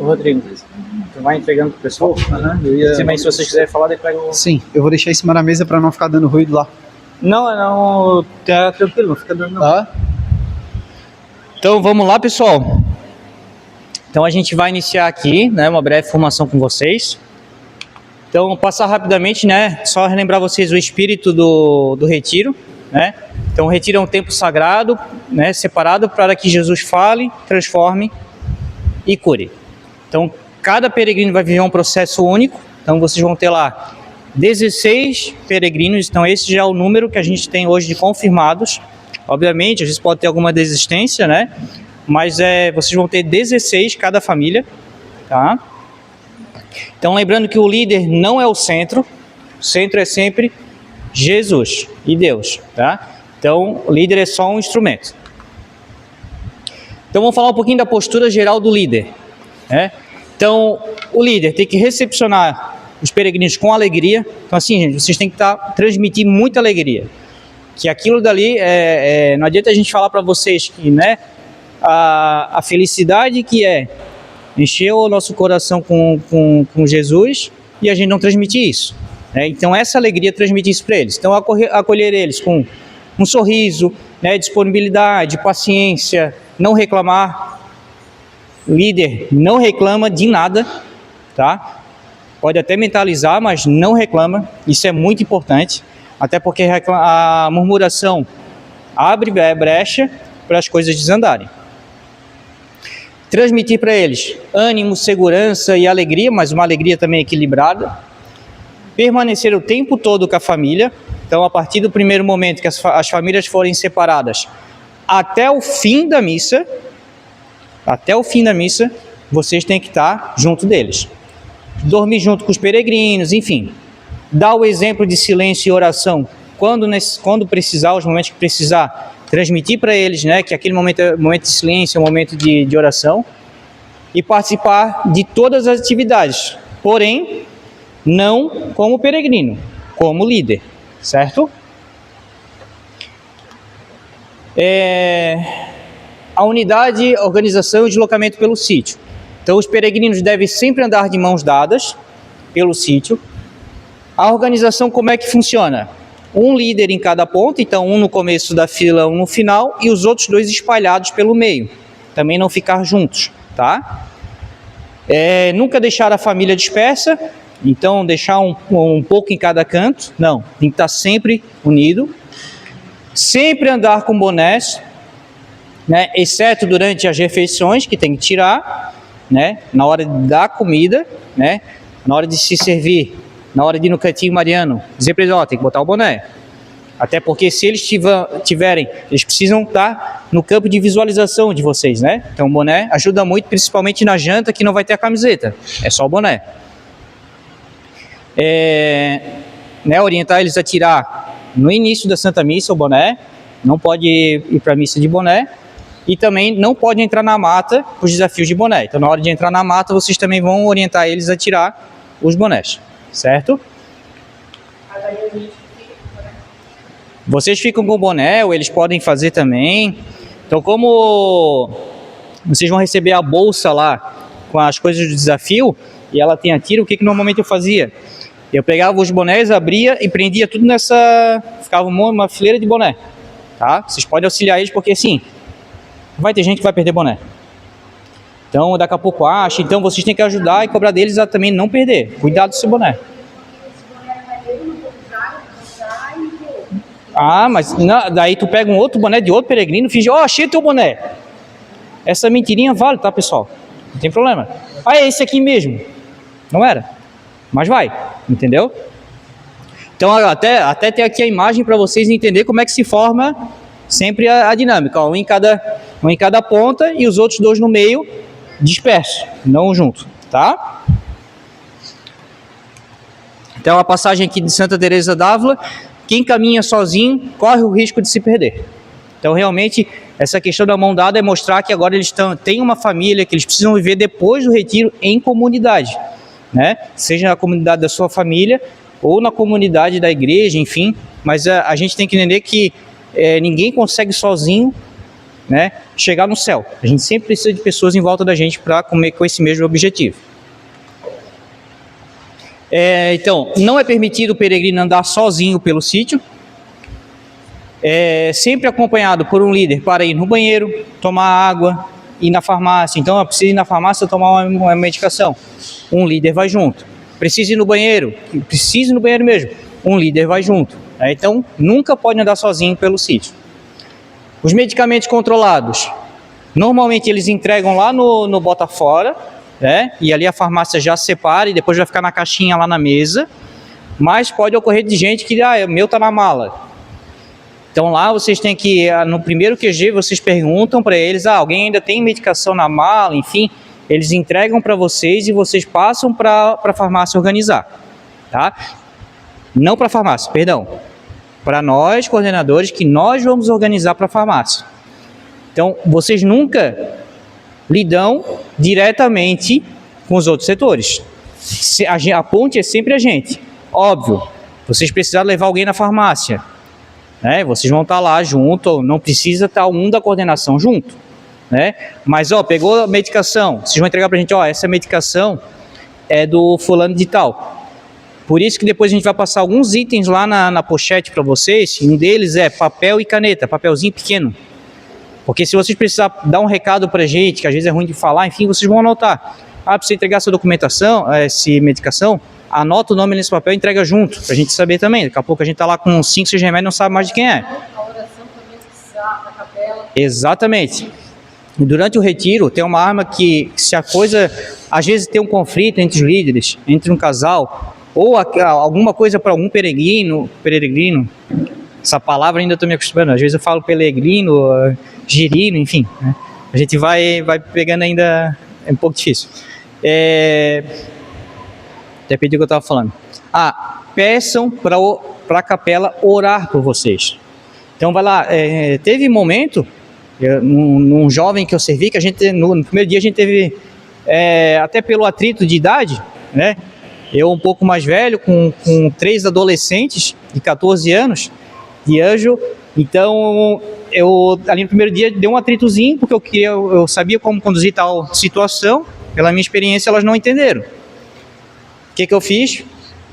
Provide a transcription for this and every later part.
Rodrigo, tu vai entregando pro pessoal? Mas se vocês quiserem falar, depois eu... Sim, eu vou deixar em cima da mesa para não ficar dando ruído lá. Não, tá tranquilo, não fica dando não. Tá? Então vamos lá, pessoal. Então a gente vai iniciar aqui, né, uma breve formação com vocês. Então passar rapidamente, né, só relembrar vocês o espírito do retiro, né. Então o retiro é um tempo sagrado, né, separado para que Jesus fale, transforme e cure. Então cada peregrino vai viver um processo único. Então vocês vão ter lá 16 peregrinos, então esse já é o número que a gente tem hoje de confirmados. Obviamente, às vezes pode ter alguma desistência, né? Mas vocês vão ter 16 cada família, tá? Então lembrando que o líder não é o centro é sempre Jesus e Deus, tá? Então o líder é só um instrumento. Então vamos falar um pouquinho da postura geral do líder, né? Então o líder tem que recepcionar os peregrinos com alegria. Então assim, gente, vocês têm que transmitir muita alegria. Que aquilo dali, não adianta a gente falar para vocês que, né, a felicidade que encher o nosso coração com Jesus e a gente não transmitir isso, né? Então essa alegria transmitir isso para eles. Então acolher eles com um sorriso, né, disponibilidade, paciência, não reclamar. O líder não reclama de nada, tá? Pode até mentalizar, mas não reclama. Isso é muito importante, até porque a murmuração abre brecha para as coisas desandarem. Transmitir para eles ânimo, segurança e alegria, mas uma alegria também equilibrada. Permanecer o tempo todo com a família. Então, a partir do primeiro momento que as famílias forem separadas, até o fim da missa, vocês têm que estar junto deles. Dormir junto com os peregrinos, enfim. Dar o exemplo de silêncio e oração quando precisar, os momentos que precisar, transmitir para eles, né, que aquele momento é um momento de silêncio, é um momento de oração, e participar de todas as atividades, porém, não como peregrino, como líder, certo? A unidade, organização e deslocamento pelo sítio. Então, os peregrinos devem sempre andar de mãos dadas pelo sítio. A organização, como é que funciona? Um líder em cada ponta, então um no começo da fila, um no final, e os outros dois espalhados pelo meio. Também não ficar juntos, tá? Nunca deixar a família dispersa, então deixar um pouco em cada canto, não. Tem que estar sempre unido. Sempre andar com bonés, né? Exceto durante as refeições, que tem que tirar, né? Na hora da comida, né? Na hora de se servir, na hora de ir no cantinho mariano, dizer para eles, tem que botar o boné. Até porque se eles tiverem, eles precisam estar no campo de visualização de vocês, né? Então o boné ajuda muito, principalmente na janta, que não vai ter a camiseta, é só o boné. Né, orientar eles a tirar no início da Santa Missa o boné, não pode ir para a missa de boné, e também não pode entrar na mata os desafios de boné. Então na hora de entrar na mata, vocês também vão orientar eles a tirar os bonés. Certo? Vocês ficam com o boné, ou eles podem fazer também. Então, como vocês vão receber a bolsa lá com as coisas do desafio, e ela tem a tira, o que normalmente eu fazia? Eu pegava os bonés, abria e prendia tudo ficava uma fileira de boné, tá? Vocês podem auxiliar eles, porque assim, vai ter gente que vai perder boné. Então, daqui a pouco acha. Então, vocês têm que ajudar e cobrar deles a também não perder. Cuidado do seu boné. Mas daí tu pega um outro boné de outro peregrino e finge, achei teu boné. Essa mentirinha vale, tá, pessoal? Não tem problema. É esse aqui mesmo. Não era? Mas vai, entendeu? Então, até ter aqui a imagem para vocês entenderem como é que se forma sempre a dinâmica. Um em cada ponta e os outros dois no meio, disperso, não junto, tá? Então a passagem aqui de Santa Teresa d'Ávila, quem caminha sozinho corre o risco de se perder. Então realmente essa questão da mão dada é mostrar que agora eles têm uma família, que eles precisam viver depois do retiro em comunidade, né? Seja na comunidade da sua família ou na comunidade da igreja, enfim, mas a gente tem que entender que ninguém consegue sozinho né, chegar no céu. A gente sempre precisa de pessoas em volta da gente para comer com esse mesmo objetivo. Então, não é permitido o peregrino andar sozinho pelo sítio. Sempre acompanhado por um líder para ir no banheiro, tomar água, ir na farmácia. Então, precisa ir na farmácia tomar uma medicação. Um líder vai junto. Precisa ir no banheiro? Precisa ir no banheiro mesmo. Um líder vai junto. Então, nunca pode andar sozinho pelo sítio. Os medicamentos controlados, normalmente eles entregam lá no bota fora, né? E ali a farmácia já separa e depois vai ficar na caixinha lá na mesa. Mas pode ocorrer de gente que, o meu tá na mala. Então lá vocês têm que, no primeiro QG, vocês perguntam para eles, alguém ainda tem medicação na mala, enfim, eles entregam para vocês e vocês passam para a farmácia organizar, tá? Não para a farmácia, perdão. Para nós, coordenadores, que nós vamos organizar para a farmácia. Então, vocês nunca lidam diretamente com os outros setores. A ponte é sempre a gente. Óbvio, vocês precisam levar alguém na farmácia, né? Vocês vão estar lá junto, não precisa estar um da coordenação junto, né? Mas, pegou a medicação, vocês vão entregar para a gente, essa medicação é do fulano de tal. Por isso que depois a gente vai passar alguns itens lá na pochete para vocês, e um deles é papel e caneta, papelzinho pequeno. Porque se vocês precisarem dar um recado para a gente, que às vezes é ruim de falar, enfim, vocês vão anotar. Para você entregar essa documentação, essa medicação, anota o nome nesse papel e entrega junto, para a gente saber também. Daqui a pouco a gente está lá com 5, 6 remédios e não sabe mais de quem é. A oração também na capela. Exatamente. E durante o retiro, tem uma arma que, se a coisa, às vezes tem um conflito entre os líderes, entre um casal, ou alguma coisa para algum peregrino, essa palavra ainda estou me acostumando, às vezes eu falo peregrino, girino, enfim, né? A gente vai pegando ainda, é um pouco difícil. Até perdi o que eu estava falando. Peçam para a capela orar por vocês. Então vai lá, teve momento, num jovem que eu servi, que a gente, no primeiro dia a gente teve, até pelo atrito de idade, né? Eu um pouco mais velho, com 3 adolescentes de 14 anos, de anjo. Então, eu ali no primeiro dia dei um atritozinho, porque eu sabia como conduzir tal situação. Pela minha experiência, elas não entenderam. O que eu fiz?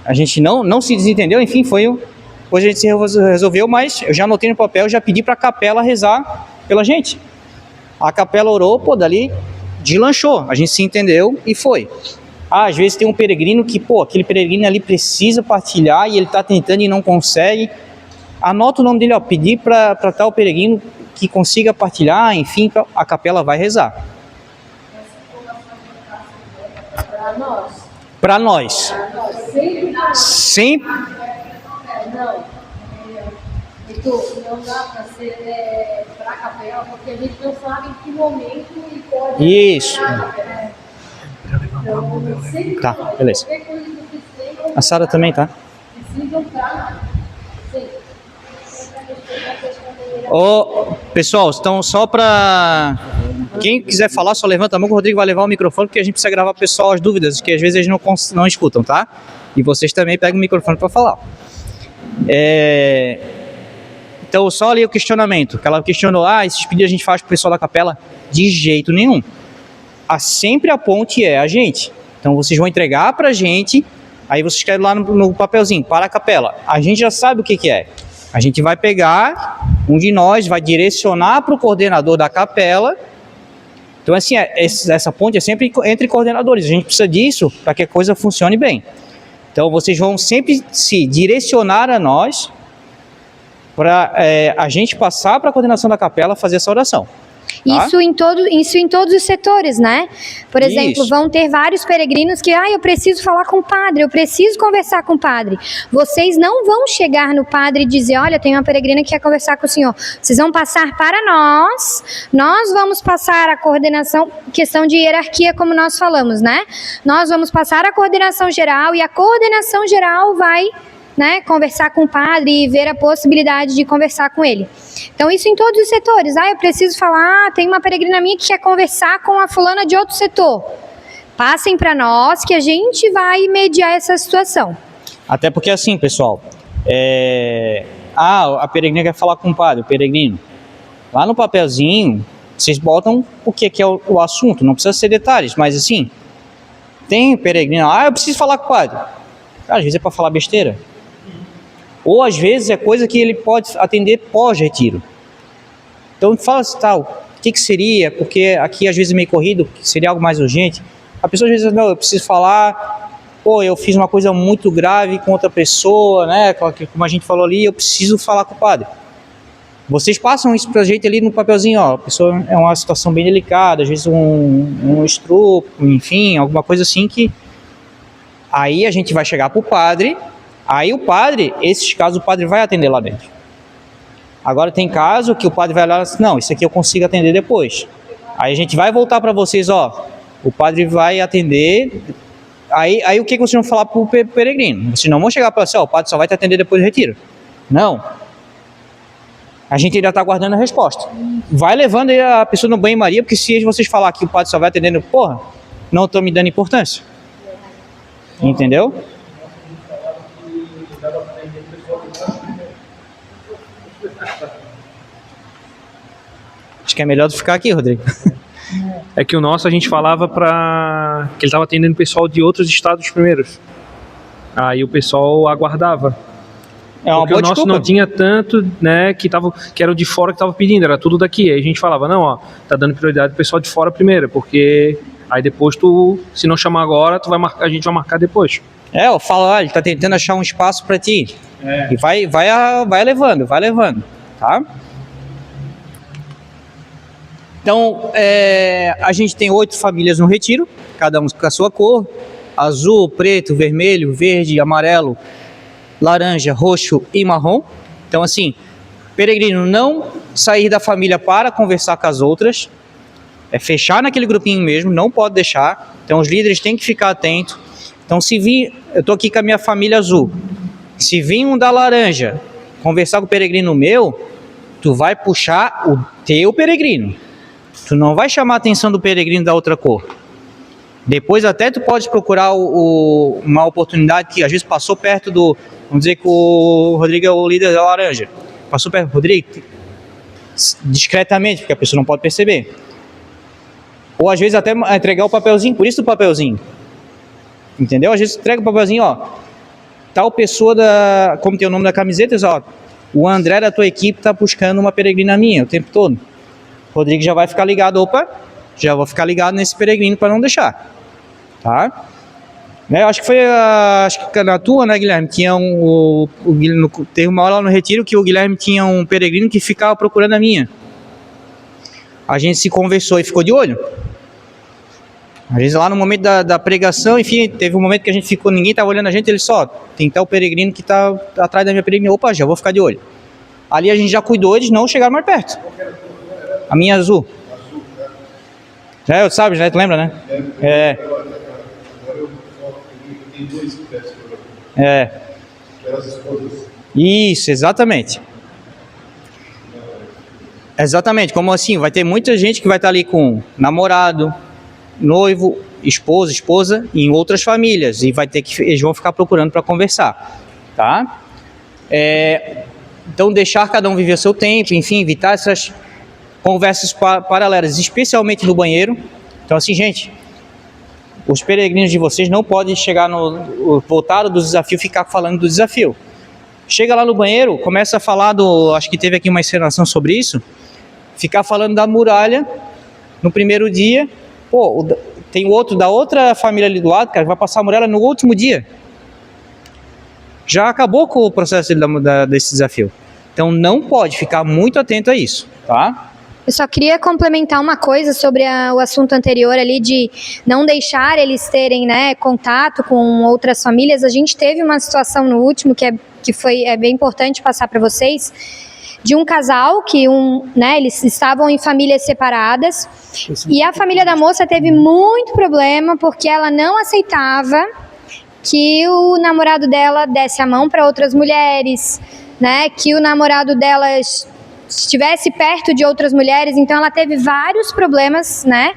A gente não se desentendeu, enfim, depois a gente se resolveu, mas eu já anotei no papel, já pedi para a capela rezar pela gente. A capela orou, dali deslanchou, a gente se entendeu e foi. Às vezes tem um peregrino que, aquele peregrino ali precisa partilhar e ele está tentando e não consegue. Anota o nome dele, pedir para tal peregrino que consiga partilhar, enfim, a capela vai rezar. Para nós. Sempre. Não. Não dá para ser para a capela, porque a gente não sabe em que momento e pode. Isso. Então, sempre tá, beleza. A Sara também, tá? Precisam para. Pessoal, então só para quem quiser falar, só levanta a mão que o Rodrigo vai levar o microfone, porque a gente precisa gravar pro pessoal as dúvidas, que às vezes eles não escutam, tá? E vocês também pegam o microfone para falar. Então só ali o questionamento, que ela questionou, esses pedidos a gente faz pro pessoal da capela? De jeito nenhum. Sempre a ponte é a gente. Então vocês vão entregar pra gente, aí vocês querem lá no papelzinho, para a capela. A gente já sabe o que é. A gente vai pegar, um de nós vai direcionar para o coordenador da capela. Então assim, essa ponte é sempre entre coordenadores. A gente precisa disso para que a coisa funcione bem. Então vocês vão sempre se direcionar a nós para a gente passar para a coordenação da capela fazer essa oração. Tá? Isso em todos os setores, né? Por exemplo, Isso. vão ter vários peregrinos que, eu preciso falar com o padre, eu preciso conversar com o padre. Vocês não vão chegar no padre e dizer, olha, tem uma peregrina que quer conversar com o senhor. Vocês vão passar para nós vamos passar a coordenação, questão de hierarquia, como nós falamos, né? Nós vamos passar a coordenação geral e a coordenação geral vai, conversar com o padre e ver a possibilidade de conversar com ele. Então, isso em todos os setores. Eu preciso falar, tem uma peregrina minha que quer conversar com a fulana de outro setor. Passem para nós que a gente vai mediar essa situação. Até porque assim, pessoal, a peregrina quer falar com o padre, o peregrino. lá no papelzinho, vocês botam o que é o assunto, não precisa ser detalhes, mas assim, tem peregrino, eu preciso falar com o padre. Às vezes é para falar besteira. Ou às vezes é coisa que ele pode atender pós-retiro. Então fala assim, tal, o que seria, porque aqui às vezes é meio corrido, seria algo mais urgente. A pessoa às vezes diz, não, eu preciso falar, eu fiz uma coisa muito grave com outra pessoa, né, como a gente falou ali, eu preciso falar com o padre. Vocês passam isso pra gente ali no papelzinho, a pessoa é uma situação bem delicada, às vezes um estupro, enfim, alguma coisa assim que... Aí a gente vai chegar pro padre, aí o padre, esses casos o padre vai atender lá dentro. Agora tem caso que o padre vai lá e diz, não, isso aqui eu consigo atender depois. Aí a gente vai voltar para vocês, o padre vai atender, aí o que vocês vão falar pro peregrino? Vocês não vão chegar para o padre só vai te atender depois do retiro. Não. A gente ainda está aguardando a resposta. Vai levando aí a pessoa no banho-maria, porque se vocês falar que o padre só vai atendendo, não estão me dando importância. Entendeu? Acho que é melhor tu ficar aqui, Rodrigo. É que o nosso a gente falava que ele estava atendendo pessoal de outros estados primeiros. Aí o pessoal aguardava. É uma porque boa o nosso desculpa. não tinha tanto, né, que eram de fora que estavam pedindo, era tudo daqui. Aí a gente falava, não, tá dando prioridade pro pessoal de fora primeiro, porque aí depois se não chamar agora, a gente vai marcar depois. Eu falo, ele tá tentando achar um espaço para ti. E vai levando, tá? Então, a gente tem 8 famílias no retiro, cada um com a sua cor, azul, preto, vermelho, verde, amarelo, laranja, roxo e marrom. Então, assim, peregrino não sair da família para conversar com as outras, é fechar naquele grupinho mesmo, não pode deixar. Então, os líderes têm que ficar atentos. Então, eu tô aqui com a minha família azul, se vir um da laranja conversar com o peregrino meu, tu vai puxar o teu peregrino. Tu não vai chamar a atenção do peregrino da outra cor. Depois até tu pode procurar uma oportunidade que às vezes passou perto vamos dizer que o Rodrigo é o líder da laranja. Passou perto, Rodrigo, discretamente, porque a pessoa não pode perceber. Ou às vezes até entregar o papelzinho, por isso o papelzinho. Entendeu? Às vezes entrega o papelzinho, tal pessoa como tem o nome da camiseta, o André da tua equipe tá buscando uma peregrina minha o tempo todo. O Rodrigo já vai ficar ligado, já vou ficar ligado nesse peregrino para não deixar. Tá? Eu acho que foi na tua, né, Guilherme? Tinha teve uma hora lá no retiro que o Guilherme tinha um peregrino que ficava procurando a minha. A gente se conversou e ficou de olho. Às vezes lá no momento da pregação, enfim, teve um momento que a gente ficou, ninguém estava olhando a gente, ele tem tal peregrino que está atrás da minha peregrina, já vou ficar de olho. Ali a gente já cuidou, eles não chegaram mais perto. A minha azul. Já sabe, já tu lembra, né? Isso, exatamente. Exatamente, como assim, vai ter muita gente que vai estar ali com namorado, noivo, esposa em outras famílias e eles vão ficar procurando para conversar, tá? Então deixar cada um viver o seu tempo, enfim, evitar essas conversas paralelas, especialmente no banheiro. Então assim, gente, os peregrinos de vocês não podem chegar voltar do desafio, ficar falando do desafio. Chega lá no banheiro, começa a falar acho que teve aqui uma encenação sobre isso, ficar falando da muralha no primeiro dia. Tem outro da outra família ali do lado, cara, vai passar a muralha no último dia. Já acabou com o processo desse desafio. Então não pode, ficar muito atento a isso, tá? Eu só queria complementar uma coisa sobre o assunto anterior ali de não deixar eles terem, né, contato com outras famílias. A gente teve uma situação no último que é bem importante passar para vocês, de um casal que eles estavam em famílias separadas e a família da moça teve muito problema porque ela não aceitava que o namorado dela desse a mão para outras mulheres, né? Que o namorado dela estivesse perto de outras mulheres. Então ela teve vários problemas, né?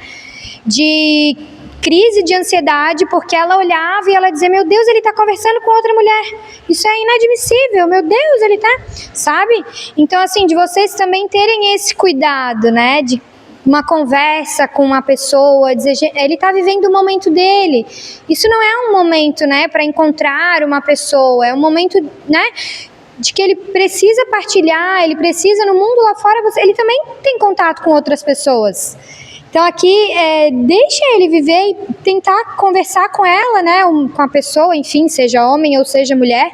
De crise de ansiedade porque ela olhava e ela dizia, meu Deus, ele está conversando com outra mulher, isso é inadmissível, meu Deus, ele está, sabe? Então, assim, de vocês também terem esse cuidado, né, de uma conversa com uma pessoa, dizer, ele está vivendo o momento dele. Isso não é um momento, né, para encontrar uma pessoa, é um momento, né, de que ele precisa partilhar, ele precisa, no mundo lá fora, ele também tem contato com outras pessoas. Então aqui, deixa ele viver e tentar conversar com ela, né, com a pessoa, enfim, seja homem ou seja mulher,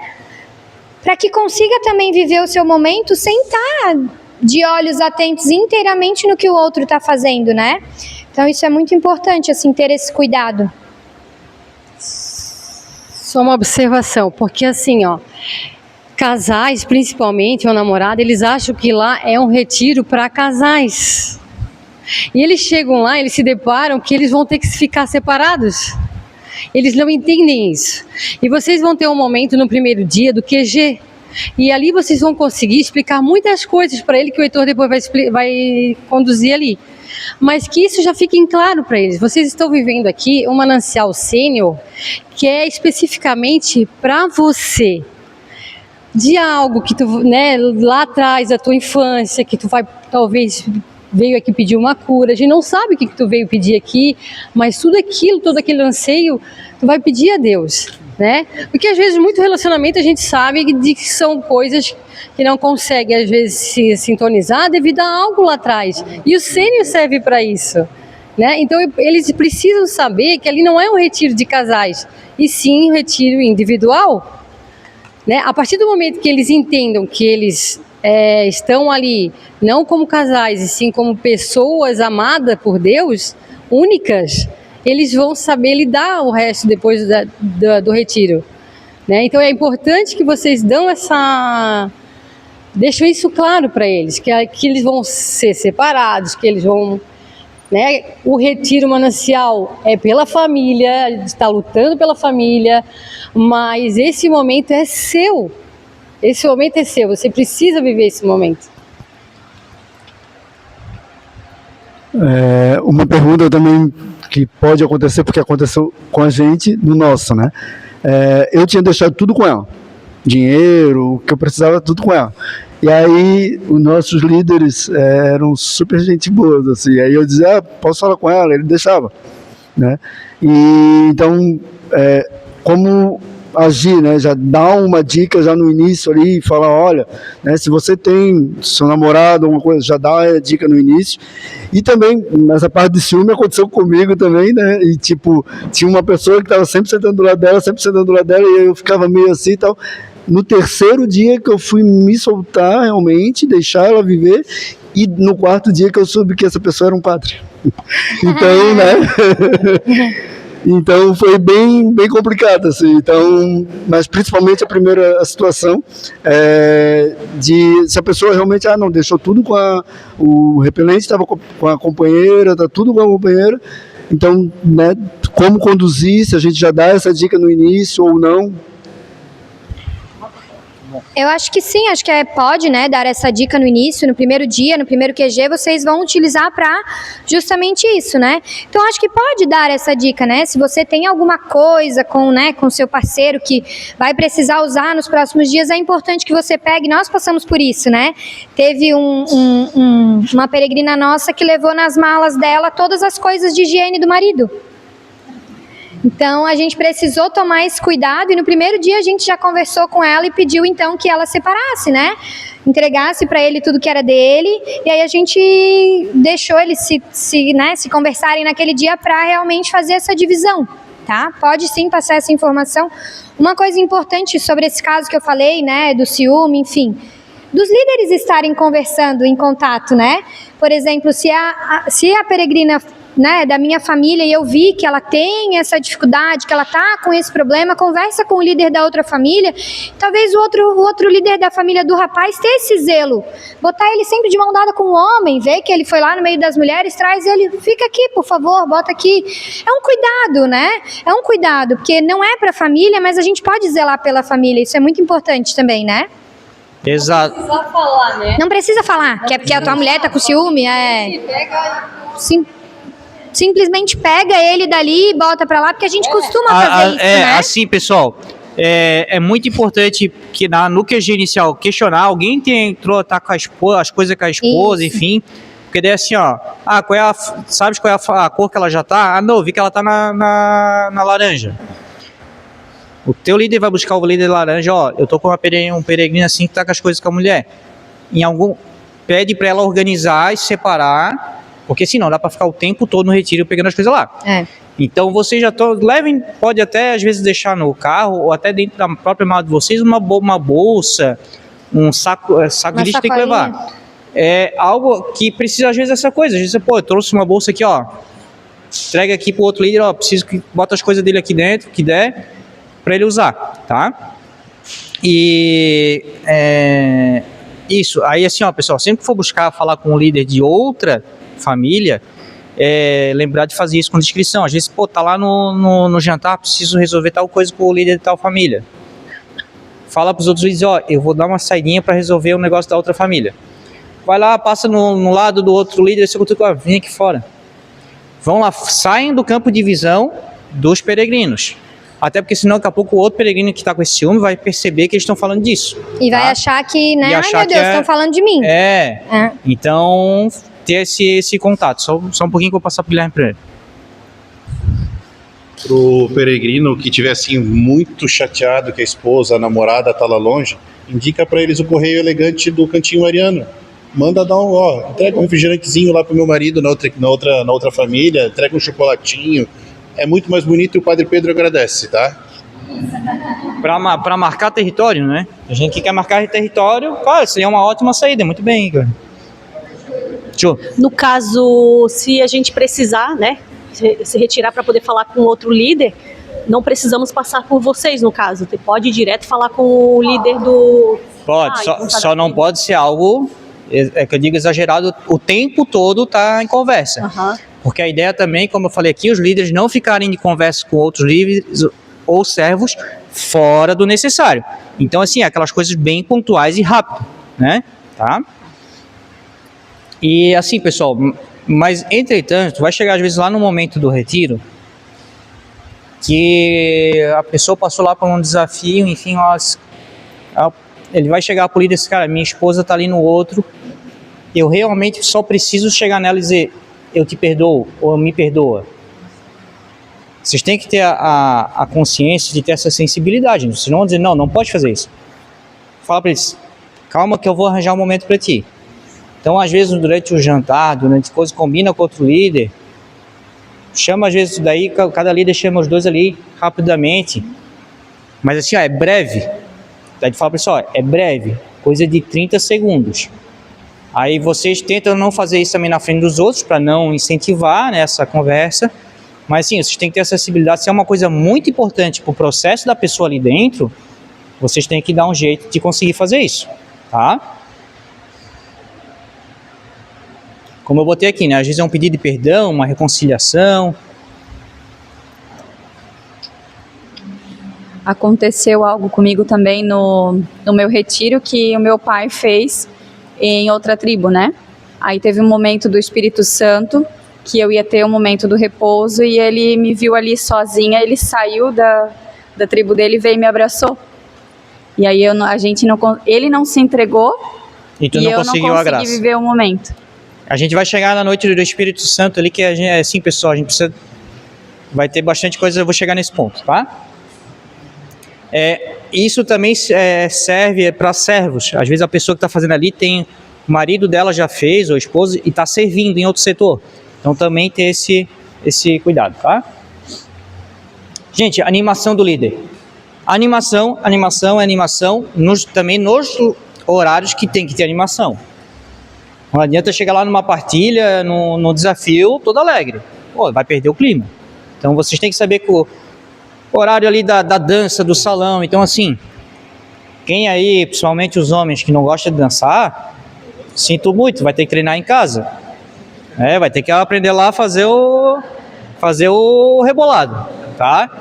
para que consiga também viver o seu momento sem estar de olhos atentos inteiramente no que o outro está fazendo, né? Então isso é muito importante, assim, ter esse cuidado. Só uma observação, porque assim, ó, casais, principalmente, ou namorado, eles acham que lá é um retiro para casais. E eles chegam lá, eles se deparam que eles vão ter que ficar separados. Eles não entendem isso. E vocês vão ter um momento no primeiro dia do QG. E ali vocês vão conseguir explicar muitas coisas para ele, que o Heitor depois vai conduzir ali. Mas que isso já fique claro para eles. Vocês estão vivendo aqui um manancial sênior que é especificamente para você. De algo que tu, né, lá atrás da tua infância, que tu vai, talvez, veio aqui pedir uma cura. A gente não sabe o que tu veio pedir aqui, mas tudo aquilo, todo aquele anseio, tu vai pedir a Deus. Né? Porque às vezes muito relacionamento a gente sabe de que são coisas que não consegue às vezes se sintonizar devido a algo lá atrás, e o sênior serve para isso, né? Então eles precisam saber que ali não é um retiro de casais, e sim um retiro individual, né? A partir do momento que eles entendam que eles estão ali não como casais e sim como pessoas amadas por Deus, únicas, eles vão saber lidar o resto depois do retiro, né? Então é importante que vocês deixam isso claro para eles, que eles vão ser separados, que eles vão, né? O retiro manancial é pela família, está lutando pela família, mas esse momento é seu. Esse momento é seu, você precisa viver esse momento. Uma pergunta também que pode acontecer, porque aconteceu com a gente no nosso, né? Eu tinha deixado tudo com ela, dinheiro, o que eu precisava, tudo com ela. E aí os nossos líderes eram super gente boa, assim. Aí eu dizia, posso falar com ela? Ele deixava, né? E então, como agir, né? Já dá uma dica já no início ali, fala, olha, né, se você tem seu namorado, alguma coisa, já dá a dica no início. E também, nessa parte de ciúme, aconteceu comigo também, né? E tipo, tinha uma pessoa que estava sempre sentando do lado dela, e eu ficava meio assim e tal. No terceiro dia que eu fui me soltar realmente, deixar ela viver, e no quarto dia que eu soube que essa pessoa era um padre. Então, né? Então foi bem complicado, assim. Então, mas principalmente a situação de se a pessoa realmente não deixou tudo com o repelente, estava com a companheira, tá tudo com a companheira. Então, né, como conduzir, se a gente já dá essa dica no início ou não. Eu acho que sim, acho que pode, né, dar essa dica no início, no primeiro dia, no primeiro QG, vocês vão utilizar para justamente isso, né? Então, acho que pode dar essa dica, né? Se você tem alguma coisa com seu parceiro que vai precisar usar nos próximos dias, é importante que você pegue. Nós passamos por isso, né? Teve uma peregrina nossa que levou nas malas dela todas as coisas de higiene do marido. Então, a gente precisou tomar esse cuidado, e no primeiro dia a gente já conversou com ela e pediu então que ela separasse, né? Entregasse para ele tudo que era dele, e aí a gente deixou eles se conversarem naquele dia para realmente fazer essa divisão, tá? Pode sim passar essa informação. Uma coisa importante sobre esse caso que eu falei, né, do ciúme, enfim, dos líderes estarem conversando em contato, né? Por exemplo, se a peregrina, né, da minha família, e eu vi que ela tem essa dificuldade, que ela tá com esse problema, conversa com o líder da outra família. Talvez o outro líder da família do rapaz ter esse zelo, botar ele sempre de mão dada com o homem, ver que ele foi lá no meio das mulheres, traz ele, fica aqui, por favor, bota aqui. É um cuidado, né? É um cuidado, porque não é para a família, mas a gente pode zelar pela família, isso é muito importante também, né? Exato. Não precisa falar, né? Não precisa falar, que é porque a tua mulher tá com ciúme, Sim. simplesmente pega ele dali e bota pra lá, porque a gente costuma fazer isso, né? Assim, pessoal, é muito importante que no QG inicial questionar alguém que entrou, tá com as coisas com a esposa, Isso. enfim. Porque daí assim, ó, sabe qual é a cor que ela já tá? Ah, não, vi que ela tá na laranja. O teu líder vai buscar o líder laranja, ó, eu tô com um peregrino assim que tá com as coisas com a mulher. Pede pra ela organizar e separar, porque senão dá pra ficar o tempo todo no retiro pegando as coisas lá. Então vocês já levem, pode até às vezes deixar no carro ou até dentro da própria mala de vocês uma bolsa, um saco de lixo tem que levar. É algo que precisa às vezes dessa coisa. Às vezes, eu trouxe uma bolsa aqui, ó, entrega aqui pro outro líder, ó, preciso que bota as coisas dele aqui dentro, que der, pra ele usar, tá? E isso, aí assim, ó, pessoal, sempre que for buscar falar com um líder de outra família, lembrar de fazer isso com descrição. Às vezes, tá lá no jantar, preciso resolver tal coisa com o líder de tal família. Fala pros outros líderes, ó, eu vou dar uma saidinha para resolver um negócio da outra família. Vai lá, passa no lado do outro líder, vem aqui fora. Vão lá, saem do campo de visão dos peregrinos. Até porque senão daqui a pouco o outro peregrino que está com esse ciúme vai perceber que eles estão falando disso. E vai achar que, né, ai meu Deus, estão falando de mim. Então, ter esse contato. Só um pouquinho que eu vou passar para o Guilherme primeiro. Pro peregrino que estiver assim muito chateado que a esposa, a namorada está lá longe, indica para eles o correio elegante do Cantinho Mariano. Manda dar entrega um refrigerantezinho lá pro meu marido na outra família, entrega um chocolatinho. É muito mais bonito e o Padre Pedro agradece, tá? Para marcar território, né? A gente que quer marcar território, claro, seria uma ótima saída, muito bem, Igor. Show. No caso, se a gente precisar, né, se retirar para poder falar com outro líder, não precisamos passar por vocês, no caso. Você pode ir direto falar com o líder do... Pode, só não pode ser algo, que eu digo exagerado, o tempo todo tá em conversa. Porque a ideia também, como eu falei aqui, os líderes não ficarem de conversa com outros líderes ou servos fora do necessário. Então, assim, aquelas coisas bem pontuais e rápido, né? Tá? E assim, pessoal, mas entretanto, vai chegar às vezes lá no momento do retiro que a pessoa passou lá por um desafio, enfim, ele vai chegar pro líder e dizer, cara, minha esposa tá ali no outro, eu realmente só preciso chegar nela e dizer, eu te perdoo, ou me perdoa. Vocês têm que ter a consciência de ter essa sensibilidade. Vocês não vão dizer, não pode fazer isso. Fala para eles, calma que eu vou arranjar um momento para ti. Então, às vezes, durante o jantar, durante coisas, combina com outro líder, chama às vezes daí, cada líder chama os dois ali rapidamente. Mas assim, é breve. Daí fala para eles, é breve, coisa de 30 segundos. Aí vocês tentam não fazer isso também na frente dos outros, para não incentivar, né, essa conversa. Mas sim, vocês têm que ter acessibilidade. Se é uma coisa muito importante para o processo da pessoa ali dentro, vocês têm que dar um jeito de conseguir fazer isso, tá? Como eu botei aqui, né? Às vezes é um pedido de perdão, uma reconciliação. Aconteceu algo comigo também no meu retiro que o meu pai fez em outra tribo, né? Aí teve um momento do Espírito Santo que eu ia ter um momento do repouso e ele me viu ali sozinha, ele saiu da tribo dele e veio e me abraçou. E aí ele não se entregou e tu não conseguiu a graça. Consegui viver o momento. A gente vai chegar na noite do Espírito Santo ali, que a gente, assim, pessoal, a gente precisa, vai ter bastante coisa, eu vou chegar nesse ponto, tá? Isso também serve para servos. Às vezes a pessoa que está fazendo ali o marido dela já fez, ou esposo, e está servindo em outro setor. Então também ter esse cuidado, tá? Gente, animação do líder. Animação, também nos horários que tem que ter animação. Não adianta chegar lá numa partilha, no desafio, todo alegre. Vai perder o clima. Então vocês têm que saber que o horário ali da dança, do salão. Então assim, quem aí, principalmente os homens que não gostam de dançar, sinto muito, vai ter que treinar em casa. Vai ter que aprender lá a fazer o rebolado, tá?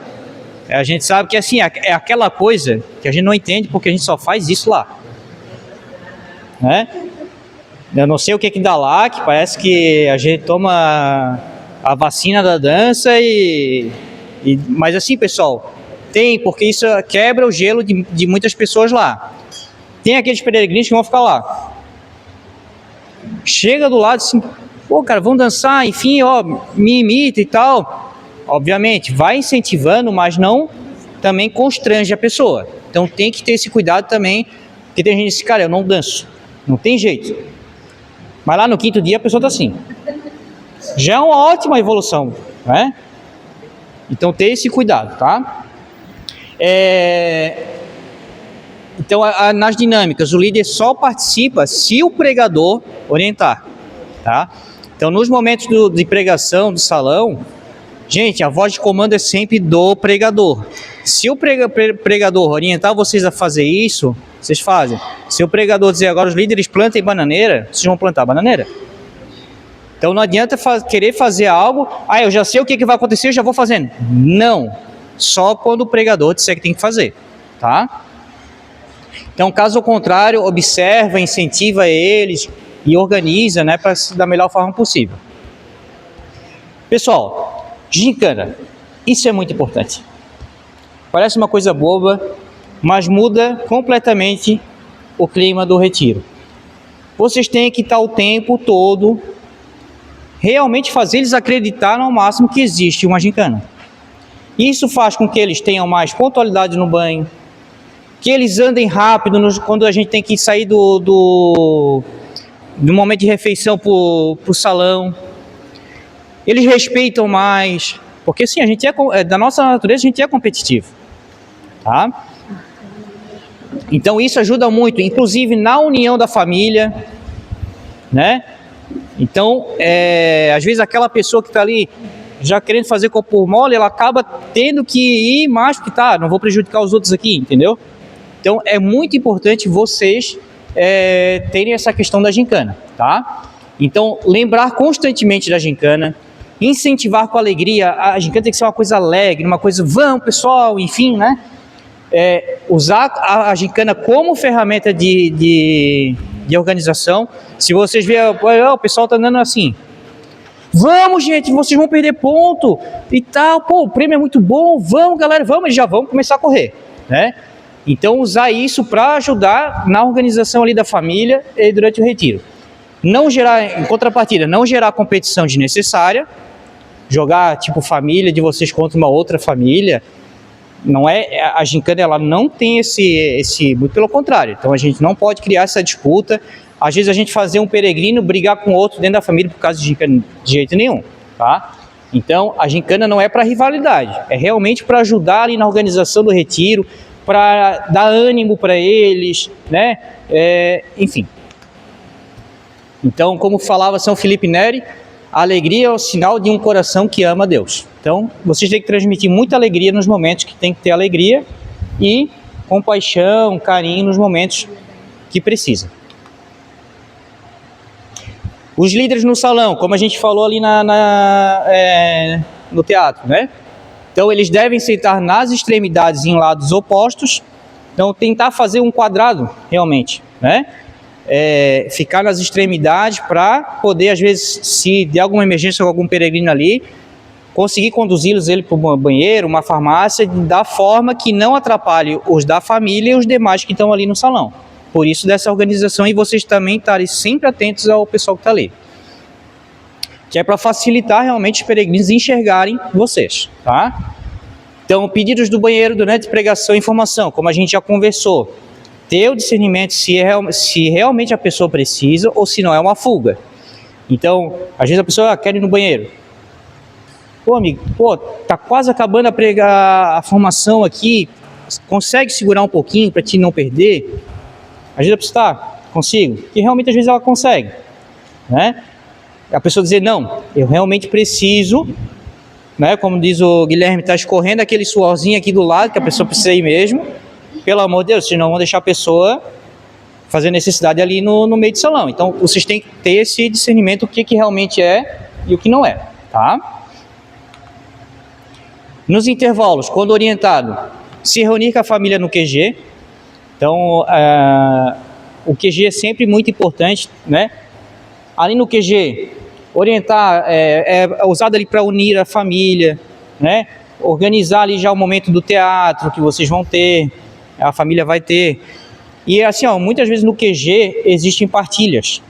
A gente sabe que assim, é aquela coisa que a gente não entende porque a gente só faz isso lá. Né? Eu não sei o que dá lá, que parece que a gente toma a vacina da dança mas assim, pessoal, tem, porque isso quebra o gelo de muitas pessoas lá. Tem aqueles peregrinos que vão ficar lá. Chega do lado assim, pô, cara, vamos dançar, enfim, ó, me imita e tal. Obviamente, vai incentivando, mas não também constrange a pessoa. Então tem que ter esse cuidado também, porque tem gente que diz, cara, eu não danço, não tem jeito. Mas lá no 5º dia a pessoa tá assim. Já é uma ótima evolução, né? Então ter esse cuidado, tá? Então nas dinâmicas o líder só participa se o pregador orientar, tá? Então nos momentos de pregação do salão, gente, a voz de comando é sempre do pregador. Se o pregador orientar vocês a fazer isso, vocês fazem. Se o pregador dizer agora os líderes plantem bananeira, vocês vão plantar bananeira. Então não adianta querer fazer algo, eu já sei o que vai acontecer, eu já vou fazendo. Não, só quando o pregador disser que tem que fazer, tá? Então, caso contrário, observa, incentiva eles e organiza, né, para da melhor forma possível. Pessoal, gincana, isso é muito importante. Parece uma coisa boba, mas muda completamente o clima do retiro. Vocês têm que estar o tempo todo realmente fazer eles acreditarem ao máximo que existe uma gincana. Isso faz com que eles tenham mais pontualidade no banho, que eles andem rápido quando a gente tem que sair do momento de refeição para o salão. Eles respeitam mais, porque sim, a gente da nossa natureza a gente é competitivo, tá? Então isso ajuda muito, inclusive na união da família, né? Então, às vezes aquela pessoa que está ali já querendo fazer corpo mole, ela acaba tendo que ir mais, porque não vou prejudicar os outros aqui, entendeu? Então é muito importante vocês terem essa questão da gincana, tá? Então lembrar constantemente da gincana, incentivar com alegria. A gincana tem que ser uma coisa alegre, uma coisa, vamos pessoal, enfim, né? Usar a gincana como ferramenta de organização. Se vocês verem, o pessoal está andando assim, vamos gente, vocês vão perder ponto e tal, pô, o prêmio é muito bom, vamos galera, vamos, eles já vão começar a correr, né? Então usar isso para ajudar na organização ali da família e durante o retiro. Não gerar, em contrapartida, não gerar competição desnecessária, jogar tipo família de vocês contra uma outra família. Não é, a gincana ela não tem esse, muito pelo contrário. Então a gente não pode criar essa disputa. Às vezes a gente fazer um peregrino brigar com outro dentro da família por causa de gincana, de jeito nenhum, tá? Então a gincana não é para rivalidade, é realmente para ajudar ali na organização do retiro, para dar ânimo para eles, né? Enfim. Então, como falava São Felipe Neri, a alegria é o sinal de um coração que ama Deus. Então, vocês têm que transmitir muita alegria nos momentos que tem que ter alegria e compaixão, carinho nos momentos que precisa. Os líderes no salão, como a gente falou ali no teatro, né? Então, eles devem sentar nas extremidades em lados opostos. Então, tentar fazer um quadrado, realmente, né? Ficar nas extremidades para poder, às vezes, se der alguma emergência com algum peregrino ali, conseguir conduzi-los para um banheiro, uma farmácia, da forma que não atrapalhe os da família e os demais que estão ali no salão. Por isso dessa organização, e vocês também estarem sempre atentos ao pessoal que está ali. Que é para facilitar realmente os peregrinos enxergarem vocês, tá? Então, pedidos do banheiro durante pregação e informação, como a gente já conversou. Ter o discernimento se realmente a pessoa precisa ou se não é uma fuga. Então, às vezes a pessoa quer ir no banheiro. Pô, amigo, tá quase acabando a formação aqui, consegue segurar um pouquinho para te não perder? Às vezes a pessoa consigo, e realmente às vezes ela consegue, né? A pessoa dizer, não, eu realmente preciso, né? Como diz o Guilherme, tá escorrendo aquele suorzinho aqui do lado, que a pessoa precisa ir mesmo. Pelo amor de Deus, senão vão deixar a pessoa fazer necessidade ali no meio do salão. Então, vocês têm que ter esse discernimento, o que realmente é e o que não é, tá? Nos intervalos, quando orientado, se reunir com a família no QG. Então, o QG é sempre muito importante, né? Ali no QG, orientar, é usado ali para unir a família, né? Organizar ali já o momento do teatro que vocês vão ter, a família vai ter. E assim, muitas vezes no QG existem partilhas.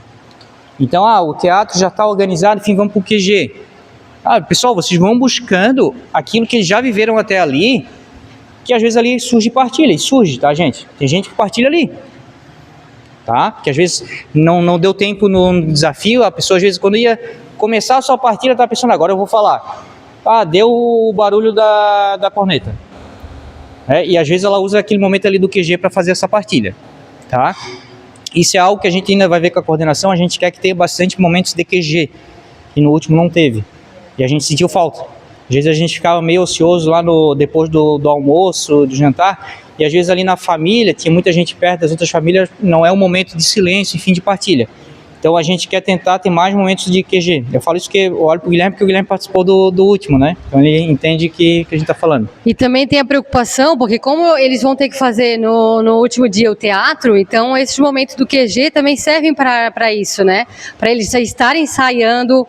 Então, o teatro já está organizado, enfim, vamos para o QG. Pessoal, vocês vão buscando aquilo que eles já viveram até ali, que às vezes ali surge partilha, surge, tá, gente? Tem gente que partilha ali, tá? Que às vezes não deu tempo no desafio, a pessoa às vezes quando ia começar a sua partilha, tá pensando, agora eu vou falar. Deu o barulho da corneta. E às vezes ela usa aquele momento ali do QG para fazer essa partilha, tá? Isso é algo que a gente ainda vai ver com a coordenação, a gente quer que tenha bastante momentos de QG, e no último não teve. E a gente sentiu falta. Às vezes a gente ficava meio ocioso lá depois do almoço, do jantar, e às vezes ali na família, tinha muita gente perto das outras famílias, não é um momento de silêncio e fim de partilha. Então a gente quer tentar ter mais momentos de QG. Eu falo isso porque eu olho para o Guilherme, porque o Guilherme participou do último, né? Então ele entende que a gente está falando. E também tem a preocupação, porque como eles vão ter que fazer no último dia o teatro, então esses momentos do QG também servem para isso, né? Para eles estarem ensaiando,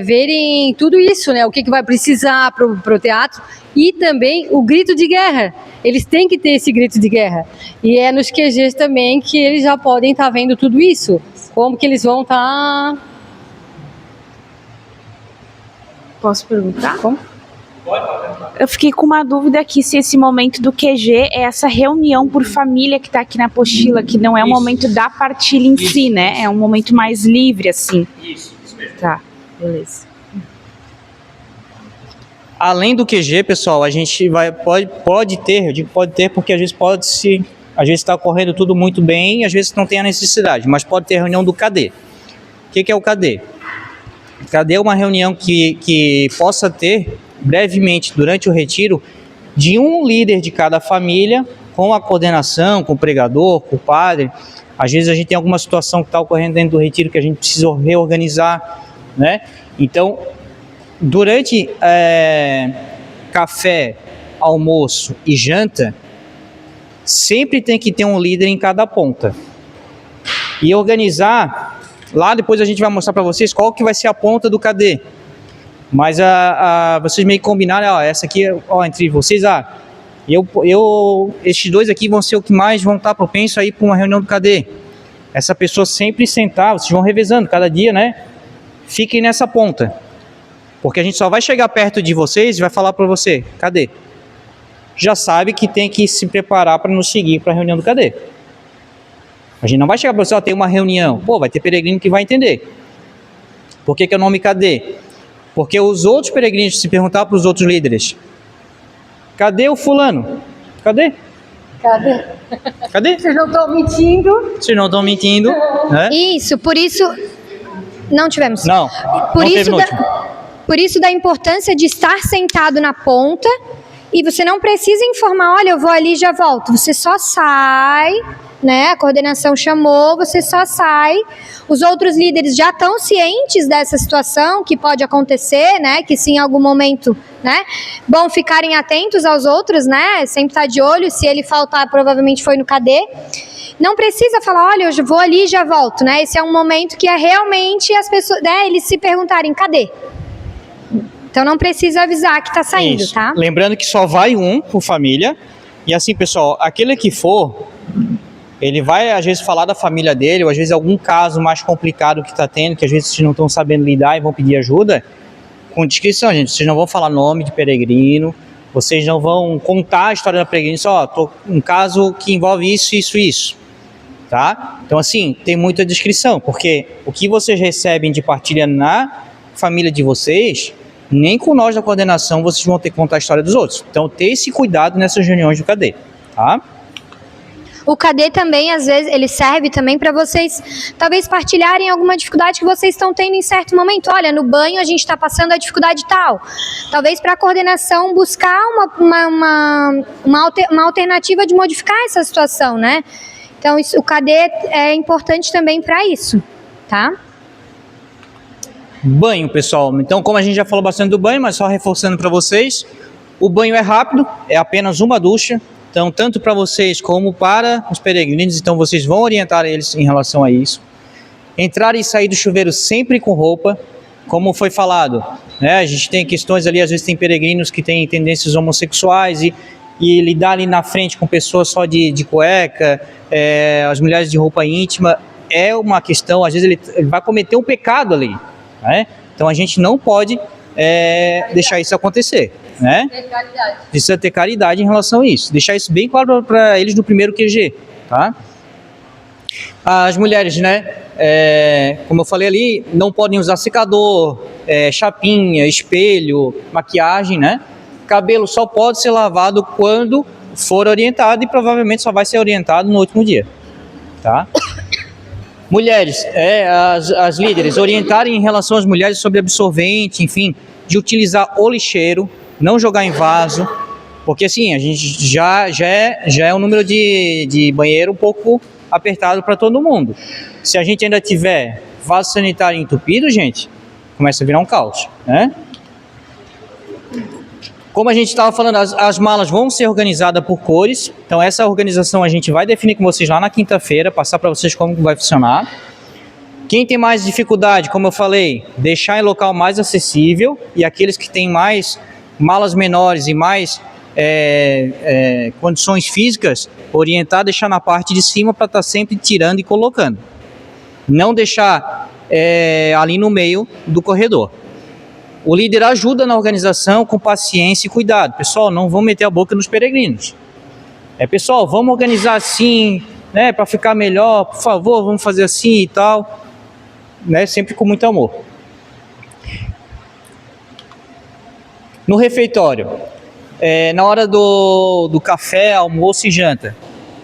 verem tudo isso, né? O que vai precisar para o teatro. E também o grito de guerra. Eles têm que ter esse grito de guerra. E é nos QGs também que eles já podem estar vendo tudo isso. Como que eles vão estar... Posso perguntar? Como? Eu fiquei com uma dúvida aqui, se esse momento do QG é essa reunião por família que está aqui na apostila, que não é o momento da partilha em si, né? É um momento mais livre, assim. Isso mesmo. Tá, beleza. Além do QG, pessoal, a gente pode ter, eu digo pode ter porque às vezes às vezes está ocorrendo tudo muito bem, às vezes não tem a necessidade, mas pode ter reunião do KD. O que é o KD? O KD é uma reunião que possa ter brevemente durante o retiro de um líder de cada família, com a coordenação, com o pregador, com o padre. Às vezes a gente tem alguma situação que está ocorrendo dentro do retiro que a gente precisa reorganizar, né? Então, durante café, almoço e janta, sempre tem que ter um líder em cada ponta. E organizar, lá depois a gente vai mostrar para vocês qual que vai ser a ponta do KD. Mas vocês meio que combinaram, essa aqui, entre vocês, esses dois aqui vão ser o que mais vão estar propensos a ir para uma reunião do KD. Essa pessoa sempre sentar, vocês vão revezando cada dia, né? Fiquem nessa ponta. Porque a gente só vai chegar perto de vocês e vai falar para você, KD. Já sabe que tem que se preparar para nos seguir para a reunião do KD. A gente não vai chegar para você, tem uma reunião. Vai ter peregrino que vai entender. Por que é o nome KD? Porque os outros peregrinos, se perguntar para os outros líderes, cadê o fulano? Cadê? Vocês não estão mentindo? Vocês não estão mentindo. Né? Isso, por isso... Não tivemos. Não, por não isso teve no último. Por isso da importância de estar sentado na ponta, e você não precisa informar, olha, eu vou ali e já volto. Você só sai, né? A coordenação chamou, você só sai. Os outros líderes já estão cientes dessa situação que pode acontecer, né? Que se em algum momento, né? Bom ficarem atentos aos outros, né? Sempre estar de olho, se ele faltar, provavelmente foi no KD. Não precisa falar, olha, eu vou ali e já volto, né? Esse é um momento que é realmente as pessoas, né? Eles se perguntarem, cadê? Então não precisa avisar que está saindo, Isso. tá? Lembrando que só vai um por família. E assim, pessoal, aquele que for, ele vai às vezes falar da família dele, ou às vezes algum caso mais complicado que está tendo, que às vezes vocês não estão sabendo lidar e vão pedir ajuda, com descrição, gente. Vocês não vão falar nome de peregrino, vocês não vão contar a história da peregrina, só, tô um caso que envolve isso, isso, isso. Tá? Então assim, tem muita descrição, porque o que vocês recebem de partilha na família de vocês, nem com nós da coordenação vocês vão ter que contar a história dos outros. Então, ter esse cuidado nessas reuniões do KD, tá? O KD também, às vezes, ele serve também para vocês, talvez, partilharem alguma dificuldade que vocês estão tendo em certo momento. Olha, no banho a gente está passando a dificuldade tal. Talvez para a coordenação buscar uma alternativa de modificar essa situação, né? Então, o KD é importante também para isso, tá? Banho, pessoal. Então, como a gente já falou bastante do banho, mas só reforçando para vocês, o banho é rápido, é apenas uma ducha. Então, tanto para vocês como para os peregrinos, então vocês vão orientar eles em relação a isso. Entrar e sair do chuveiro sempre com roupa. como foi falado, né? A gente tem questões ali, às vezes tem peregrinos que têm tendências homossexuais e lidar ali na frente com pessoas só de cueca, as mulheres de roupa íntima, é uma questão, às vezes ele vai cometer um pecado ali, né? Então a gente não pode deixar isso acontecer, né? Precisa ter caridade em relação a isso, deixar isso bem claro para eles no primeiro QG, tá? As mulheres, né, como eu falei ali, não podem usar secador, chapinha, espelho, maquiagem, né? Cabelo só pode ser lavado quando for orientado e provavelmente só vai ser orientado no último dia, tá? Mulheres, as líderes, orientarem em relação às mulheres sobre absorvente, enfim, de utilizar o lixeiro, não jogar em vaso, porque assim, a gente já é um número de banheiro um pouco apertado para todo mundo. Se a gente ainda tiver vaso sanitário entupido, gente, começa a virar um caos, né? Como a gente estava falando, as malas vão ser organizadas por cores, então essa organização a gente vai definir com vocês lá na quinta-feira, passar para vocês como vai funcionar. Quem tem mais dificuldade, como eu falei, deixar em local mais acessível, e aqueles que têm mais malas menores e mais condições físicas, orientar, deixar na parte de cima para estar sempre tirando e colocando. Não deixar ali no meio do corredor. O líder ajuda na organização com paciência e cuidado. Pessoal, não vamos meter a boca nos peregrinos. Pessoal, vamos organizar assim, né, para ficar melhor, por favor, vamos fazer assim e tal, né, sempre com muito amor. No refeitório, na hora do café, almoço e janta,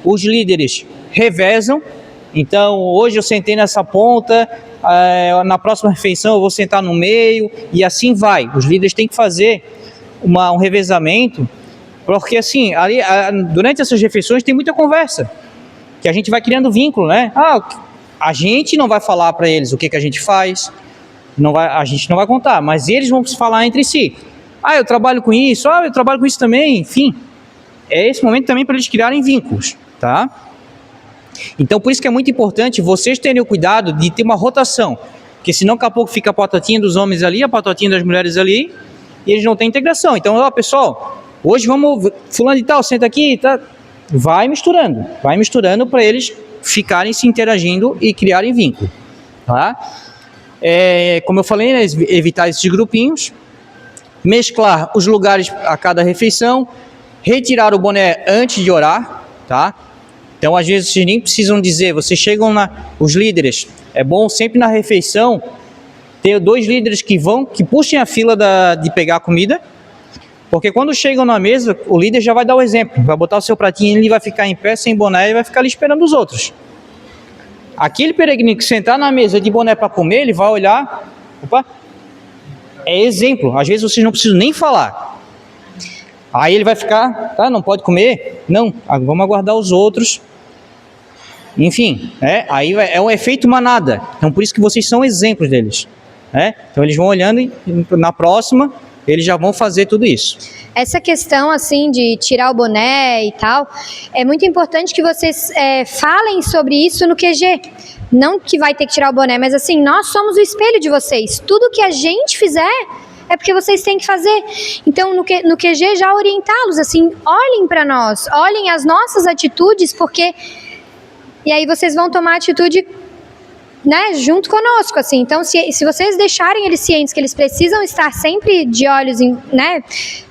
os líderes revezam. Então, hoje eu sentei nessa ponta, na próxima refeição eu vou sentar no meio, e assim vai. Os líderes têm que fazer um revezamento, porque assim, ali, durante essas refeições tem muita conversa, que a gente vai criando vínculo, né? A gente não vai falar para eles o que a gente faz, a gente não vai contar, mas eles vão falar entre si. Eu trabalho com isso, eu trabalho com isso também, enfim. É esse momento também para eles criarem vínculos, tá? Então, por isso que é muito importante vocês terem o cuidado de ter uma rotação, porque senão daqui a pouco fica a patotinha dos homens ali, a patotinha das mulheres ali, e eles não têm integração. Então, pessoal, hoje vamos, fulano e tal, senta aqui, tá? Vai misturando para eles ficarem se interagindo e criarem vínculo, tá? Como eu falei, né, evitar esses grupinhos, mesclar os lugares a cada refeição, retirar o boné antes de orar, tá? Então, às vezes, vocês nem precisam dizer, vocês chegam os líderes, é bom sempre na refeição ter 2 líderes que puxem a fila de pegar a comida, porque quando chegam na mesa, o líder já vai dar o exemplo, vai botar o seu pratinho, ele vai ficar em pé, sem boné, e vai ficar ali esperando os outros. Aquele peregrino que sentar na mesa de boné para comer, ele vai olhar, é exemplo, às vezes vocês não precisam nem falar. Aí ele vai ficar, não pode comer? Não, vamos aguardar os outros. Enfim, aí é um efeito manada. Então, por isso que vocês são exemplos deles. Então, eles vão olhando e na próxima, eles já vão fazer tudo isso. Essa questão, assim, de tirar o boné e tal, é muito importante que vocês falem sobre isso no QG. Não que vai ter que tirar o boné, mas assim, nós somos o espelho de vocês. Tudo que a gente fizer é porque vocês têm que fazer. Então, no QG, já orientá-los, assim, olhem para nós, olhem as nossas atitudes, porque... E aí vocês vão tomar atitude, né, junto conosco, assim. Então, se vocês deixarem eles cientes que eles precisam estar sempre de olhos, né,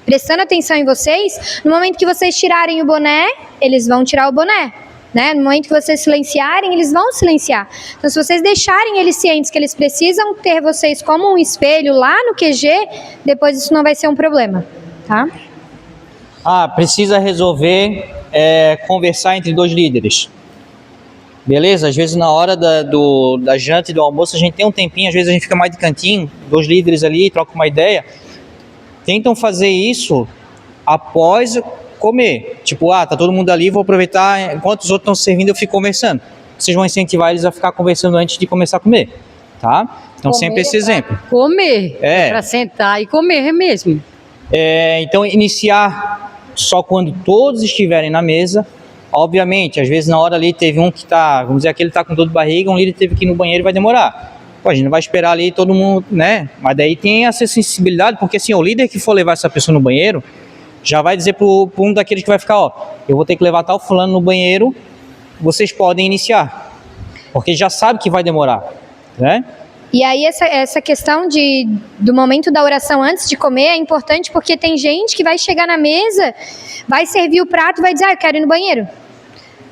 prestando atenção em vocês, no momento que vocês tirarem o boné, eles vão tirar o boné. Né? No momento que vocês silenciarem, eles vão silenciar. Então, se vocês deixarem eles cientes que eles precisam ter vocês como um espelho lá no QG, depois isso não vai ser um problema, tá? Precisa resolver conversar entre 2 líderes. Beleza? Às vezes na hora da janta e do almoço a gente tem um tempinho, às vezes a gente fica mais de cantinho, 2 líderes ali, troca uma ideia. Tentam fazer isso após comer. Tipo, tá todo mundo ali, vou aproveitar, enquanto os outros estão servindo, eu fico conversando. Vocês vão incentivar eles a ficar conversando antes de começar a comer, tá? Então, sempre esse exemplo. Comer, para sentar e comer mesmo. Então, iniciar só quando todos estiverem na mesa. Obviamente, às vezes na hora ali teve um que vamos dizer, aquele tá com dor de barriga, um líder teve que ir no banheiro e vai demorar. Pô, a gente não vai esperar ali todo mundo, né? Mas daí tem essa sensibilidade, porque assim, o líder que for levar essa pessoa no banheiro, já vai dizer para um daqueles que vai ficar, ó, eu vou ter que levar tal fulano no banheiro, vocês podem iniciar. Porque já sabe que vai demorar, né? E aí essa questão do momento da oração antes de comer é importante, porque tem gente que vai chegar na mesa, vai servir o prato e vai dizer, eu quero ir no banheiro.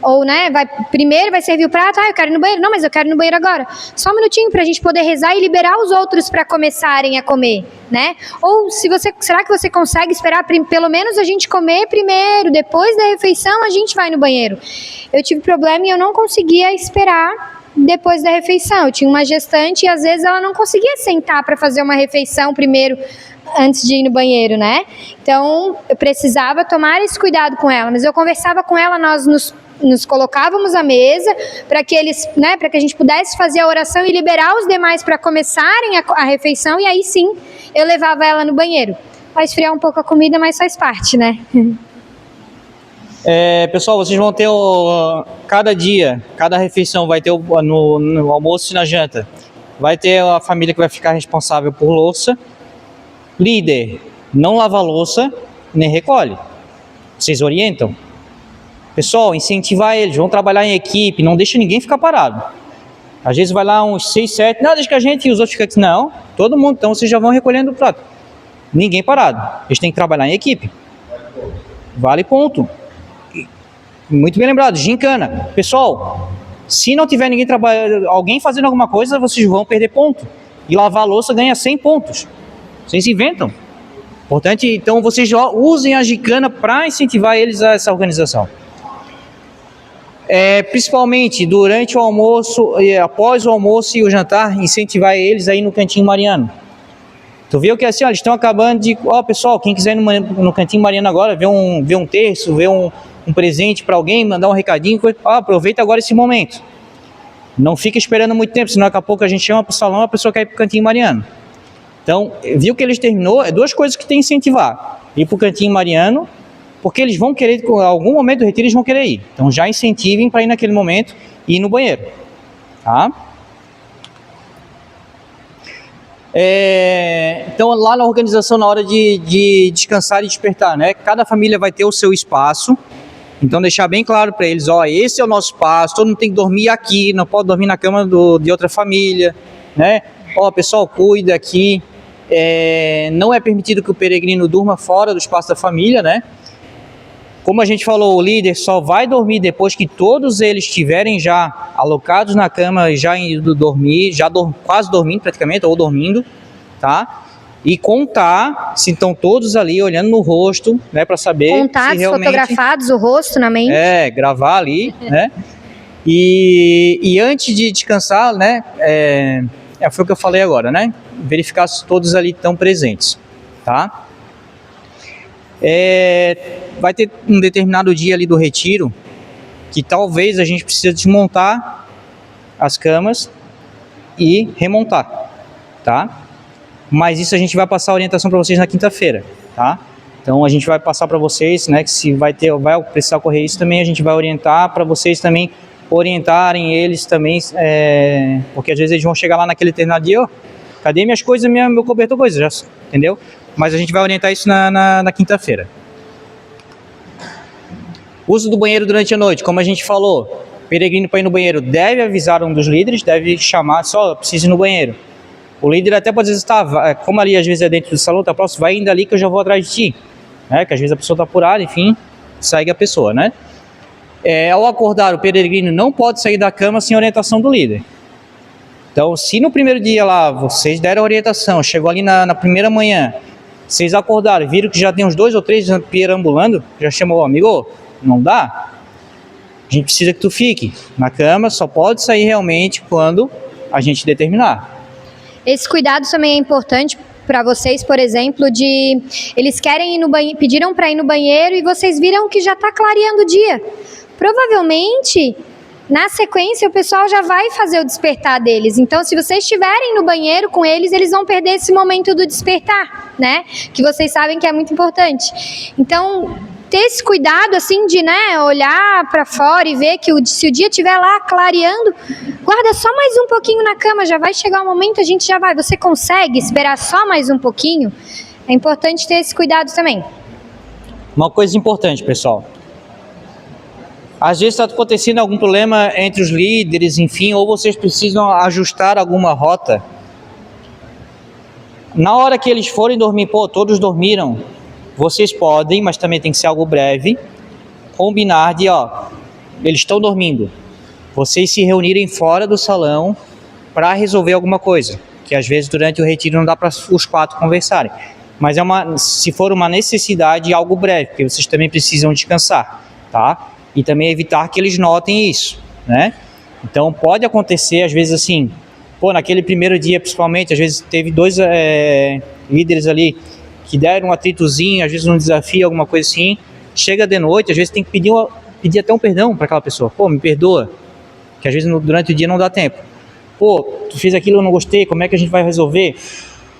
Ou, né, primeiro vai servir o prato, eu quero ir no banheiro. Não, mas eu quero ir no banheiro agora. Só um minutinho pra gente poder rezar e liberar os outros para começarem a comer, né? Ou será que você consegue esperar pelo menos a gente comer primeiro, depois da refeição a gente vai no banheiro? Eu tive problema e eu não conseguia esperar depois da refeição. Eu tinha uma gestante e às vezes ela não conseguia sentar para fazer uma refeição primeiro antes de ir no banheiro, né? Então eu precisava tomar esse cuidado com ela, mas eu conversava com ela, nós nos colocávamos à mesa para que eles, né, para que a gente pudesse fazer a oração e liberar os demais para começarem a refeição, e aí sim eu levava ela no banheiro. Vai esfriar um pouco a comida, mas faz parte, né? Pessoal, vocês vão ter cada dia, cada refeição vai ter no almoço e na janta. Vai ter a família que vai ficar responsável por louça. Líder, não lava louça, nem recolhe. Vocês orientam? Pessoal, incentivar eles, vão trabalhar em equipe, não deixa ninguém ficar parado. Às vezes vai lá uns 6, 7, não, deixa que a gente e os outros ficam aqui. Não, todo mundo, então vocês já vão recolhendo o prato. Ninguém parado, eles têm que trabalhar em equipe. Vale ponto. Muito bem lembrado, gincana. Pessoal, se não tiver alguém fazendo alguma coisa, vocês vão perder ponto. E lavar a louça ganha 100 pontos. Vocês inventam. Importante, então, vocês usem a gincana para incentivar eles a essa organização. Principalmente durante o almoço, após o almoço e o jantar, incentivar eles aí no cantinho mariano. Tu viu que assim, eles estão acabando de... pessoal, quem quiser ir no cantinho mariano agora, ver um terço, ver um presente para alguém, mandar um recadinho, aproveita agora esse momento. Não fica esperando muito tempo, senão daqui a pouco a gente chama para o salão, a pessoa quer ir para o cantinho mariano. Então, viu que eles terminou, duas coisas que tem que incentivar. Ir para o cantinho mariano, porque eles vão querer, em algum momento do retiro eles vão querer ir. Então já incentivem para ir naquele momento e ir no banheiro. Tá? Então lá na organização, na hora de descansar e despertar, né? Cada família vai ter o seu espaço. Então deixar bem claro para eles, esse é o nosso espaço, todo mundo tem que dormir aqui, não pode dormir na cama de outra família, né? Pessoal, cuida aqui. Não é permitido que o peregrino durma fora do espaço da família, né? Como a gente falou, o líder só vai dormir depois que todos eles estiverem já alocados na cama, já indo dormir, quase dormindo praticamente, ou dormindo, tá? E contar se estão todos ali olhando no rosto, né? Para saber contados, se realmente... fotografados, o rosto na mente. Gravar ali, né? E antes de descansar, né? Foi o que eu falei agora, né? Verificar se todos ali estão presentes, tá? Vai ter um determinado dia ali do retiro que talvez a gente precise desmontar as camas e remontar, tá? Mas isso a gente vai passar a orientação para vocês na quinta-feira, tá? Então a gente vai passar para vocês, né, que se vai precisar ocorrer isso também, a gente vai orientar para vocês também orientarem eles também, porque às vezes eles vão chegar lá naquele determinado dia, cadê minhas coisas, meu cobertor, coisa, já, entendeu? Mas a gente vai orientar isso na quinta-feira. Uso do banheiro durante a noite, como a gente falou, peregrino para ir no banheiro deve avisar um dos líderes, deve chamar, preciso ir no banheiro. O líder até pode dizer, como ali às vezes é dentro do salão, tá próximo, vai indo ali que eu já vou atrás de ti, né? Que às vezes a pessoa tá apurada, enfim, segue a pessoa, né? Ao acordar, o peregrino não pode sair da cama sem orientação do líder. Então, se no primeiro dia lá, vocês deram a orientação, chegou ali na primeira manhã, vocês acordaram, viram que já tem uns 2 ou 3 perambulando, já chamou o amigo, não dá? A gente precisa que tu fique na cama, só pode sair realmente quando a gente determinar. Esse cuidado também é importante para vocês, por exemplo, eles querem ir no banheiro, pediram para ir no banheiro e vocês viram que já está clareando o dia. Provavelmente, na sequência, o pessoal já vai fazer o despertar deles. Então, se vocês estiverem no banheiro com eles, eles vão perder esse momento do despertar, né? Que vocês sabem que é muito importante. Então, ter esse cuidado, assim, de, né, olhar para fora e ver que se o dia estiver lá clareando, guarda só mais um pouquinho na cama, já vai chegar o momento, a gente já vai. Você consegue esperar só mais um pouquinho? É importante ter esse cuidado também. Uma coisa importante, pessoal. Às vezes está acontecendo algum problema entre os líderes, enfim, ou vocês precisam ajustar alguma rota. Na hora que eles forem dormir, todos dormiram, vocês podem, mas também tem que ser algo breve, combinar de, eles estão dormindo, vocês se reunirem fora do salão para resolver alguma coisa, que às vezes durante o retiro não dá para os 4 conversarem, mas se for uma necessidade, algo breve, porque vocês também precisam descansar, tá? E também evitar que eles notem isso, né? Então pode acontecer, às vezes assim, naquele primeiro dia principalmente, às vezes teve 2 líderes ali que deram um atritozinho, às vezes um desafio, alguma coisa assim, chega de noite, às vezes tem que pedir até um perdão para aquela pessoa, me perdoa, que às vezes durante o dia não dá tempo. Tu fez aquilo, eu não gostei, como é que a gente vai resolver?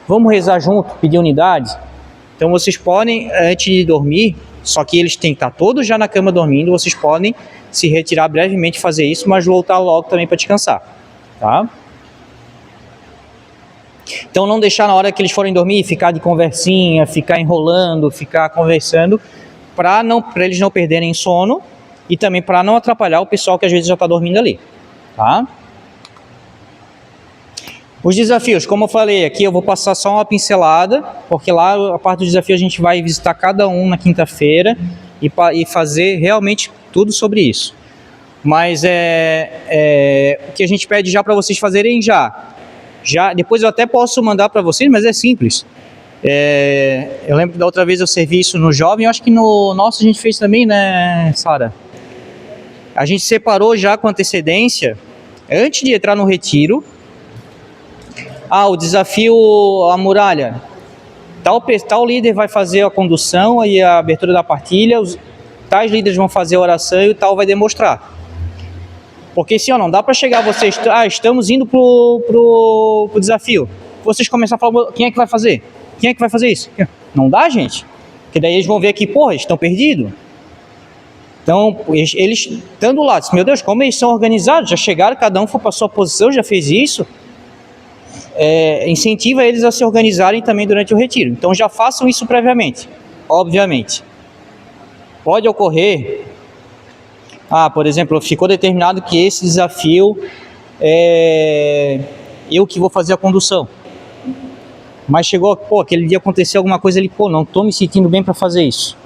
Vamos rezar junto, pedir unidade? Então vocês podem, antes de dormir, só que eles têm que estar todos já na cama dormindo, vocês podem se retirar brevemente, fazer isso, mas voltar logo também para descansar, tá? Então não deixar na hora que eles forem dormir, ficar de conversinha, ficar enrolando, ficar conversando, para eles não perderem sono e também para não atrapalhar o pessoal que às vezes já está dormindo ali, tá? Os desafios, como eu falei, aqui eu vou passar só uma pincelada, porque lá a parte do desafio a gente vai visitar cada um na quinta-feira e fazer realmente tudo sobre isso. Mas o que a gente pede já para vocês fazerem já, depois eu até posso mandar para vocês, mas é simples. Eu lembro da outra vez eu servi isso no jovem, eu acho que no nosso a gente fez também, né, Sara? A gente separou já com antecedência, antes de entrar no retiro. O desafio, a muralha. Tal líder vai fazer a condução e a abertura da partilha, tais líderes vão fazer a oração e o tal vai demonstrar. Porque se não dá para chegar vocês, estamos indo pro desafio. Vocês começam a falar, quem é que vai fazer? Quem é que vai fazer isso? Não dá, gente. Porque daí eles vão ver que, eles estão perdidos. Então, eles estando lá, meu Deus, como eles são organizados, já chegaram, cada um foi para a sua posição, já fez isso. Incentiva eles a se organizarem também durante o retiro. Então já façam isso previamente, obviamente. Pode ocorrer, por exemplo, ficou determinado que esse desafio eu que vou fazer a condução. Mas chegou, aquele dia aconteceu alguma coisa, ele, não estou me sentindo bem para fazer isso.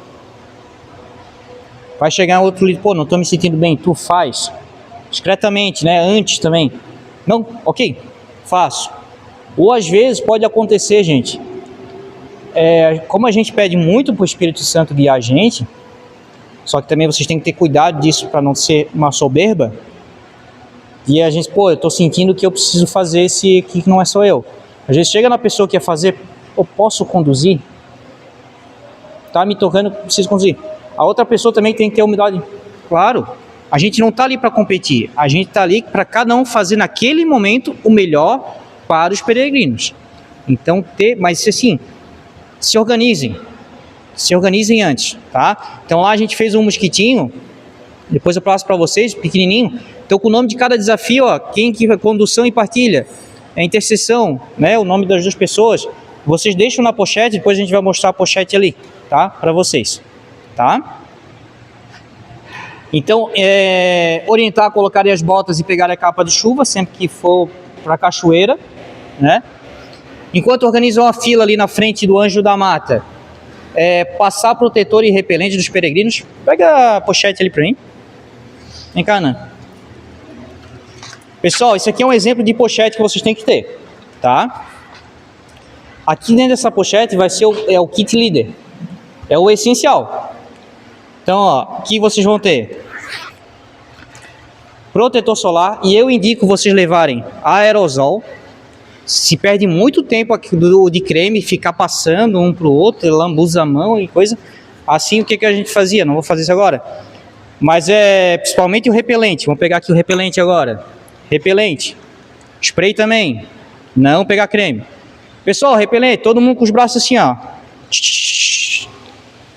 Vai chegar outro líder, não estou me sentindo bem, tu faz. Discretamente, né, antes também. Não, ok, faço. Ou às vezes pode acontecer, gente, como a gente pede muito para o Espírito Santo guiar a gente, só que também vocês têm que ter cuidado disso para não ser uma soberba, e a gente, eu estou sentindo que eu preciso fazer esse aqui que não é só eu. Às vezes chega na pessoa que quer fazer, eu posso conduzir? Tá me tocando, preciso conduzir. A outra pessoa também tem que ter humildade. Claro, a gente não está ali para competir, a gente está ali para cada um fazer naquele momento o melhor para os peregrinos. Então, mas assim, se organizem antes, tá? Então lá a gente fez um mosquitinho, depois eu passo para vocês, pequenininho. Então com o nome de cada desafio, quem que condução e partilha, intercessão, né? O nome das 2 pessoas, vocês deixam na pochete, depois a gente vai mostrar a pochete ali, tá? Para vocês, tá? Então, orientar a colocarem as botas e pegar a capa de chuva sempre que for para a cachoeira, né? Enquanto organizam a fila ali na frente do Anjo da Mata, passar protetor e repelente dos peregrinos. Pega a pochete ali para mim. Vem cá, Ana. Pessoal, isso aqui é um exemplo de pochete que vocês têm que ter, tá? Aqui dentro dessa pochete vai ser o kit líder. É o essencial. Então, aqui vocês vão ter protetor solar, e eu indico vocês levarem aerosol. Se perde muito tempo aqui de creme, ficar passando um pro outro, lambuza a mão e coisa. Assim, o que a gente fazia? Não vou fazer isso agora. Mas principalmente o repelente. Vamos pegar aqui o repelente agora. Repelente. Spray também. Não pegar creme. Pessoal, repelente, todo mundo com os braços assim,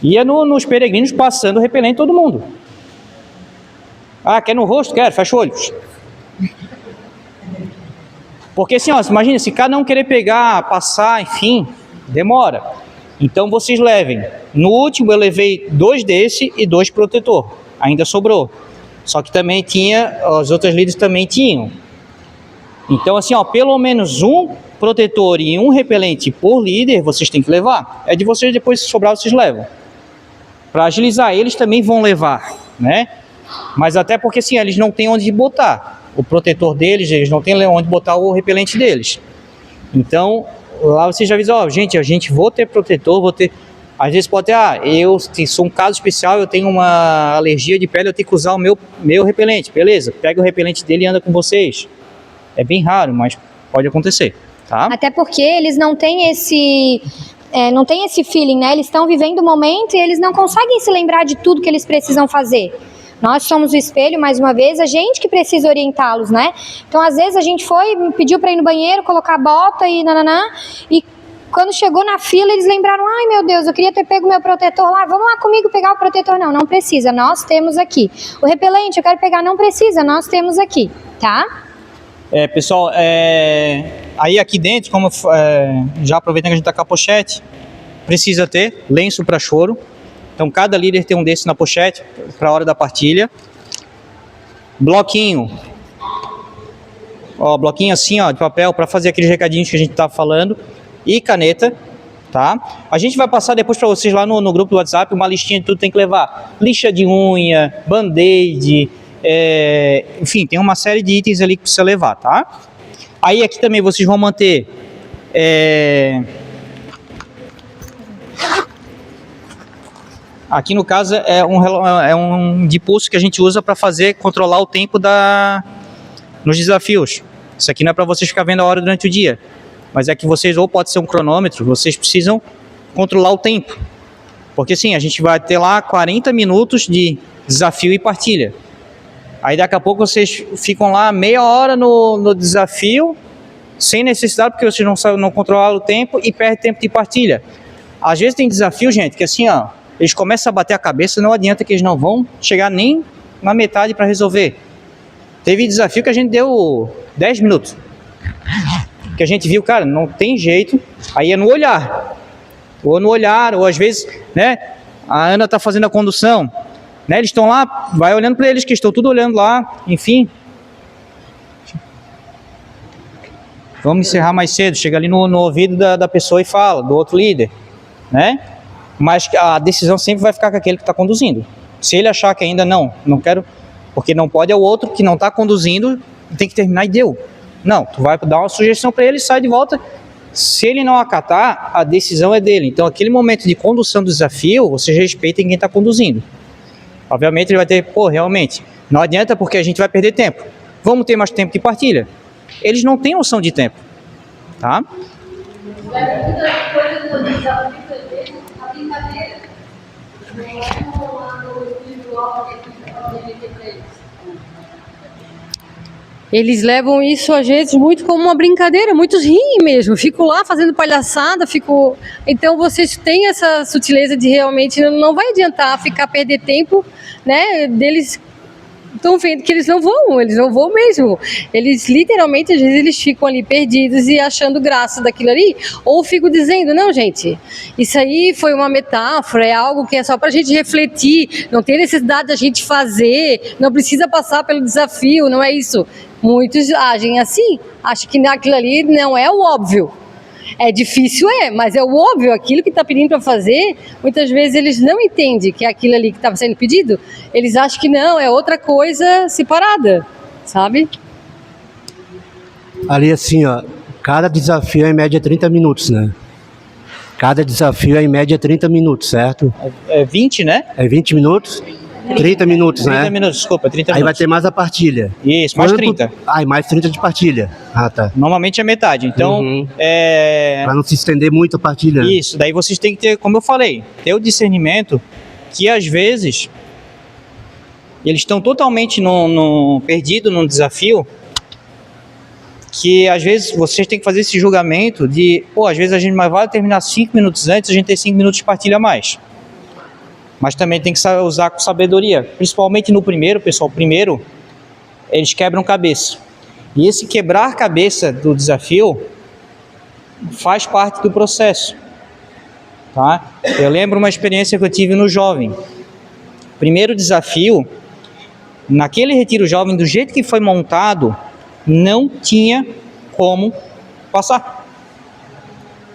Ia nos peregrinos passando repelente em todo mundo. Ah, quer no rosto? Quero, fecha olhos. Porque assim, ó, imagina, se cada um querer pegar, passar, enfim, demora. Então vocês levem. No último eu levei 2 desse e 2 protetor. Ainda sobrou. Só que também tinha, as outras líderes também tinham. Então assim, ó, pelo menos um protetor e um repelente por líder vocês têm que levar. É de vocês, depois se sobrar vocês levam. Para agilizar, eles também vão levar, né? Mas até porque assim, eles não têm onde botar o protetor deles, eles não têm onde botar o repelente deles. Então, lá você já avisa, ó, gente, a gente vou ter protetor, vou ter... Às vezes pode ter, eu sou um caso especial, eu tenho uma alergia de pele, eu tenho que usar o meu repelente. Beleza, pega o repelente dele e anda com vocês. É bem raro, mas pode acontecer, tá? Até porque eles não têm esse... não tem esse feeling, né? Eles estão vivendo o momento e eles não conseguem se lembrar de tudo que eles precisam fazer. Nós somos o espelho, mais uma vez, a gente que precisa orientá-los, né? Então, às vezes, a gente pediu para ir no banheiro, colocar a bota e nananã, e quando chegou na fila, eles lembraram, ai meu Deus, eu queria ter pego meu protetor lá, vamos lá comigo pegar o protetor. Não, não precisa, nós temos aqui. O repelente, eu quero pegar, não precisa, nós temos aqui, tá? Pessoal, aí aqui dentro, como já aproveitando que a gente tá com a pochete, precisa ter lenço para choro. Então cada líder tem um desses na pochete para a hora da partilha. Bloquinho. Ó, bloquinho assim, ó, de papel para fazer aqueles recadinhos que a gente tá falando. E caneta, tá? A gente vai passar depois para vocês lá no grupo do WhatsApp uma listinha de tudo que tem que levar. Lixa de unha, band-aid, enfim, tem uma série de itens ali que precisa levar, tá? Aí aqui também vocês vão manter... Aqui no caso é um de pulso que a gente usa para controlar o tempo nos desafios. Isso aqui não é para vocês ficar vendo a hora durante o dia, mas é que vocês, ou pode ser um cronômetro, vocês precisam controlar o tempo. Porque sim, a gente vai ter lá 40 minutos de desafio e partilha. Aí daqui a pouco vocês ficam lá meia hora no desafio, sem necessidade, porque vocês não controlaram o tempo e perdem tempo de partilha. Às vezes tem desafio, gente, que assim, ó, eles começam a bater a cabeça, não adianta que eles não vão chegar nem na metade para resolver. Teve desafio que a gente deu 10 minutos. Que a gente viu, cara, não tem jeito. Aí é no olhar. Ou no olhar, ou às vezes, né, a Ana tá fazendo a condução, né, eles estão lá, vai olhando para eles, que estão tudo olhando lá, enfim. Vamos encerrar mais cedo, chega ali no ouvido da pessoa e fala, do outro líder, né? Mas a decisão sempre vai ficar com aquele que está conduzindo. Se ele achar que ainda não quero, porque não pode, é o outro que não está conduzindo, tem que terminar e deu. Não, tu vai dar uma sugestão para ele, sai de volta. Se ele não acatar, a decisão é dele. Então, aquele momento de condução do desafio, vocês respeitem quem está conduzindo. Obviamente, ele vai ter, realmente, não adianta porque a gente vai perder tempo. Vamos ter mais tempo de partilha. Eles não têm noção de tempo, tá? Eles levam isso, às vezes, muito como uma brincadeira, muitos riem mesmo, fico lá fazendo palhaçada, Então, vocês têm essa sutileza de realmente, não vai adiantar ficar perder tempo, né, deles... Estão vendo que eles não vão mesmo. Eles literalmente, às vezes, eles ficam ali perdidos e achando graça daquilo ali, ou ficam dizendo, não, gente, isso aí foi uma metáfora, é algo que é só pra gente refletir, não tem necessidade da gente fazer, não precisa passar pelo desafio, não é isso. Muitos agem assim, acham que aquilo ali não é o óbvio. É difícil, mas é o óbvio, aquilo que está pedindo para fazer, muitas vezes eles não entendem que é aquilo ali que estava sendo pedido, eles acham que não, é outra coisa separada, sabe? Ali assim, ó, cada desafio é em média 30 minutos, né? Cada desafio é em média 30 minutos, certo? É 20, né? É 20 minutos? 30 minutos, né? 30 minutos, desculpa, 30 minutos. Aí vai ter mais a partilha. Isso, mais 30. E mais 30 de partilha. Ah, tá. Normalmente é metade, então... Para não se estender muito a partilha. Isso, daí vocês têm que ter, como eu falei, ter o discernimento que às vezes eles estão totalmente perdidos num desafio, que às vezes vocês têm que fazer esse julgamento de, às vezes a gente mais vai terminar 5 minutos antes, a gente tem 5 minutos de partilha a mais. mas também tem que usar com sabedoria. Principalmente no primeiro, pessoal. Primeiro, eles quebram cabeça. E esse quebrar cabeça do desafio faz parte do processo. Tá? Eu lembro uma experiência que eu tive no jovem. Primeiro desafio, naquele retiro jovem, do jeito que foi montado, não tinha como passar.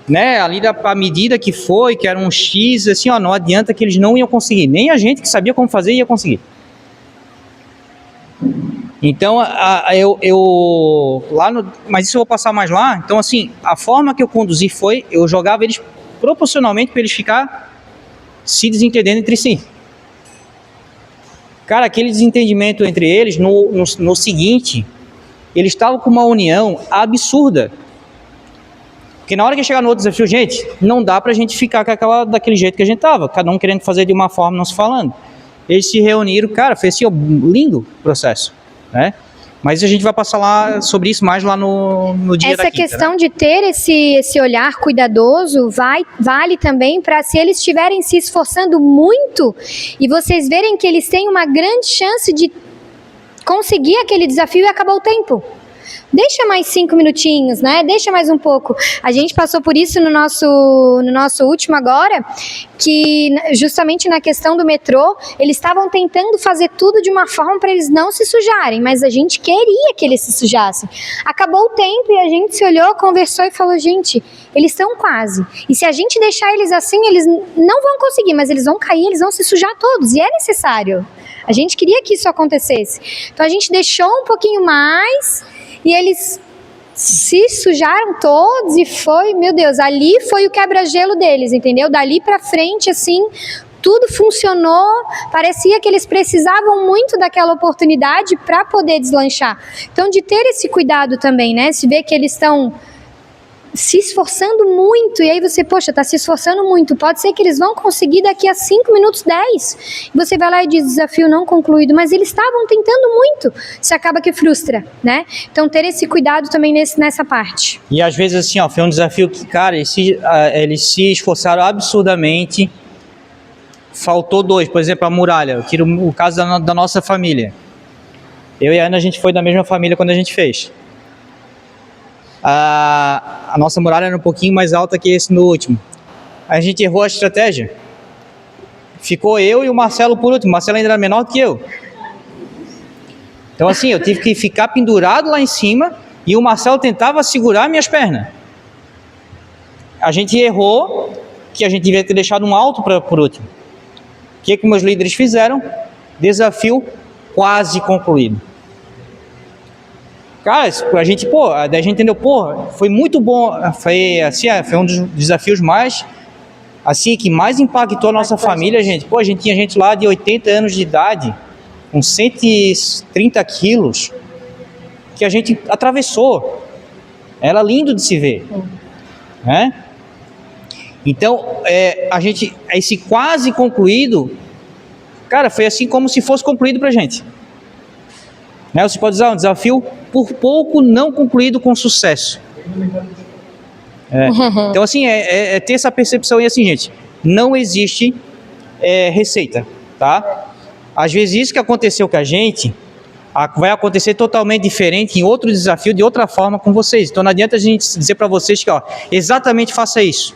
Né? Ali a medida que foi, que era um X, assim, ó, não adianta, que eles não iam conseguir. Nem a gente que sabia como fazer ia conseguir. Então, mas isso eu vou passar mais lá. Então, assim, a forma que eu conduzi foi, eu jogava eles proporcionalmente para eles ficar se desentendendo entre si. Cara, aquele desentendimento entre eles, no seguinte, eles estavam com uma união absurda. Porque na hora que chegar no outro desafio, gente, não dá pra gente ficar daquele jeito que a gente tava, cada um querendo fazer de uma forma, não se falando. Eles se reuniram, cara, foi assim, lindo processo, né? Mas a gente vai passar lá sobre isso mais lá no dia da Essa quinta, questão né? de ter esse olhar cuidadoso vale também para, se eles estiverem se esforçando muito e vocês verem que eles têm uma grande chance de conseguir aquele desafio e acabar o tempo. Deixa mais 5 minutinhos, né? Deixa mais um pouco. A gente passou por isso no nosso último agora, que justamente na questão do metrô, eles estavam tentando fazer tudo de uma forma para eles não se sujarem, mas a gente queria que eles se sujassem. Acabou o tempo e a gente se olhou, conversou e falou, gente, eles estão quase. E se a gente deixar eles assim, eles não vão conseguir, mas eles vão cair, eles vão se sujar todos, e é necessário. A gente queria que isso acontecesse. Então a gente deixou um pouquinho mais e eles se sujaram todos e foi, meu Deus, ali foi o quebra-gelo deles, entendeu? Dali pra frente, assim, tudo funcionou, parecia que eles precisavam muito daquela oportunidade para poder deslanchar. Então, de ter esse cuidado também, né? Se vê que eles estão se esforçando muito, e aí você, poxa, tá se esforçando muito, pode ser que eles vão conseguir daqui a 5 minutos, 10, e você vai lá e diz, desafio não concluído, mas eles estavam tentando muito, se acaba que frustra, né? Então ter esse cuidado também nessa parte. E às vezes assim, ó, foi um desafio que, cara, eles se esforçaram absurdamente, faltou 2, por exemplo, a muralha, eu tiro o caso da nossa família. Eu e a Ana, a gente foi da mesma família quando a gente fez. A nossa muralha era um pouquinho mais alta que esse no último. A gente errou a estratégia. Ficou eu e o Marcelo por último. O Marcelo ainda era menor do que eu. Então assim, eu tive que ficar pendurado lá em cima e o Marcelo tentava segurar minhas pernas. A gente errou, que a gente devia ter deixado um alto por último. O que meus líderes fizeram? Desafio quase concluído. Cara, a gente entendeu, foi muito bom, foi um dos desafios mais, assim, que mais impactou a nossa família, gente. A gente tinha gente lá de 80 anos de idade, com 130 quilos, que a gente atravessou. Era lindo de se ver, né? Então, esse quase concluído, cara, foi assim como se fosse concluído pra gente. Né? Você pode usar um desafio por pouco não concluído com sucesso. Então, assim, ter essa percepção. E assim, gente, não existe receita, tá? Às vezes isso que aconteceu com a gente vai acontecer totalmente diferente em outro desafio, de outra forma com vocês. Então não adianta a gente dizer para vocês que, ó, exatamente faça isso.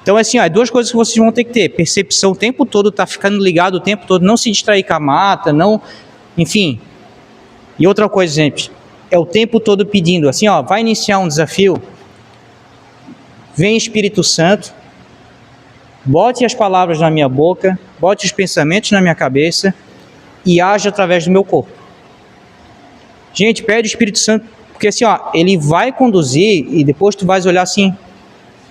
Então, assim, ó, 2 coisas que vocês vão ter que ter: percepção o tempo todo, tá ficando ligado o tempo todo, não se distrair com a mata, não, enfim. E outra coisa, gente, é o tempo todo pedindo, assim, ó, vai iniciar um desafio, vem Espírito Santo, bote as palavras na minha boca, bote os pensamentos na minha cabeça e age através do meu corpo. Gente, pede o Espírito Santo, porque assim, ó, ele vai conduzir e depois tu vais olhar assim,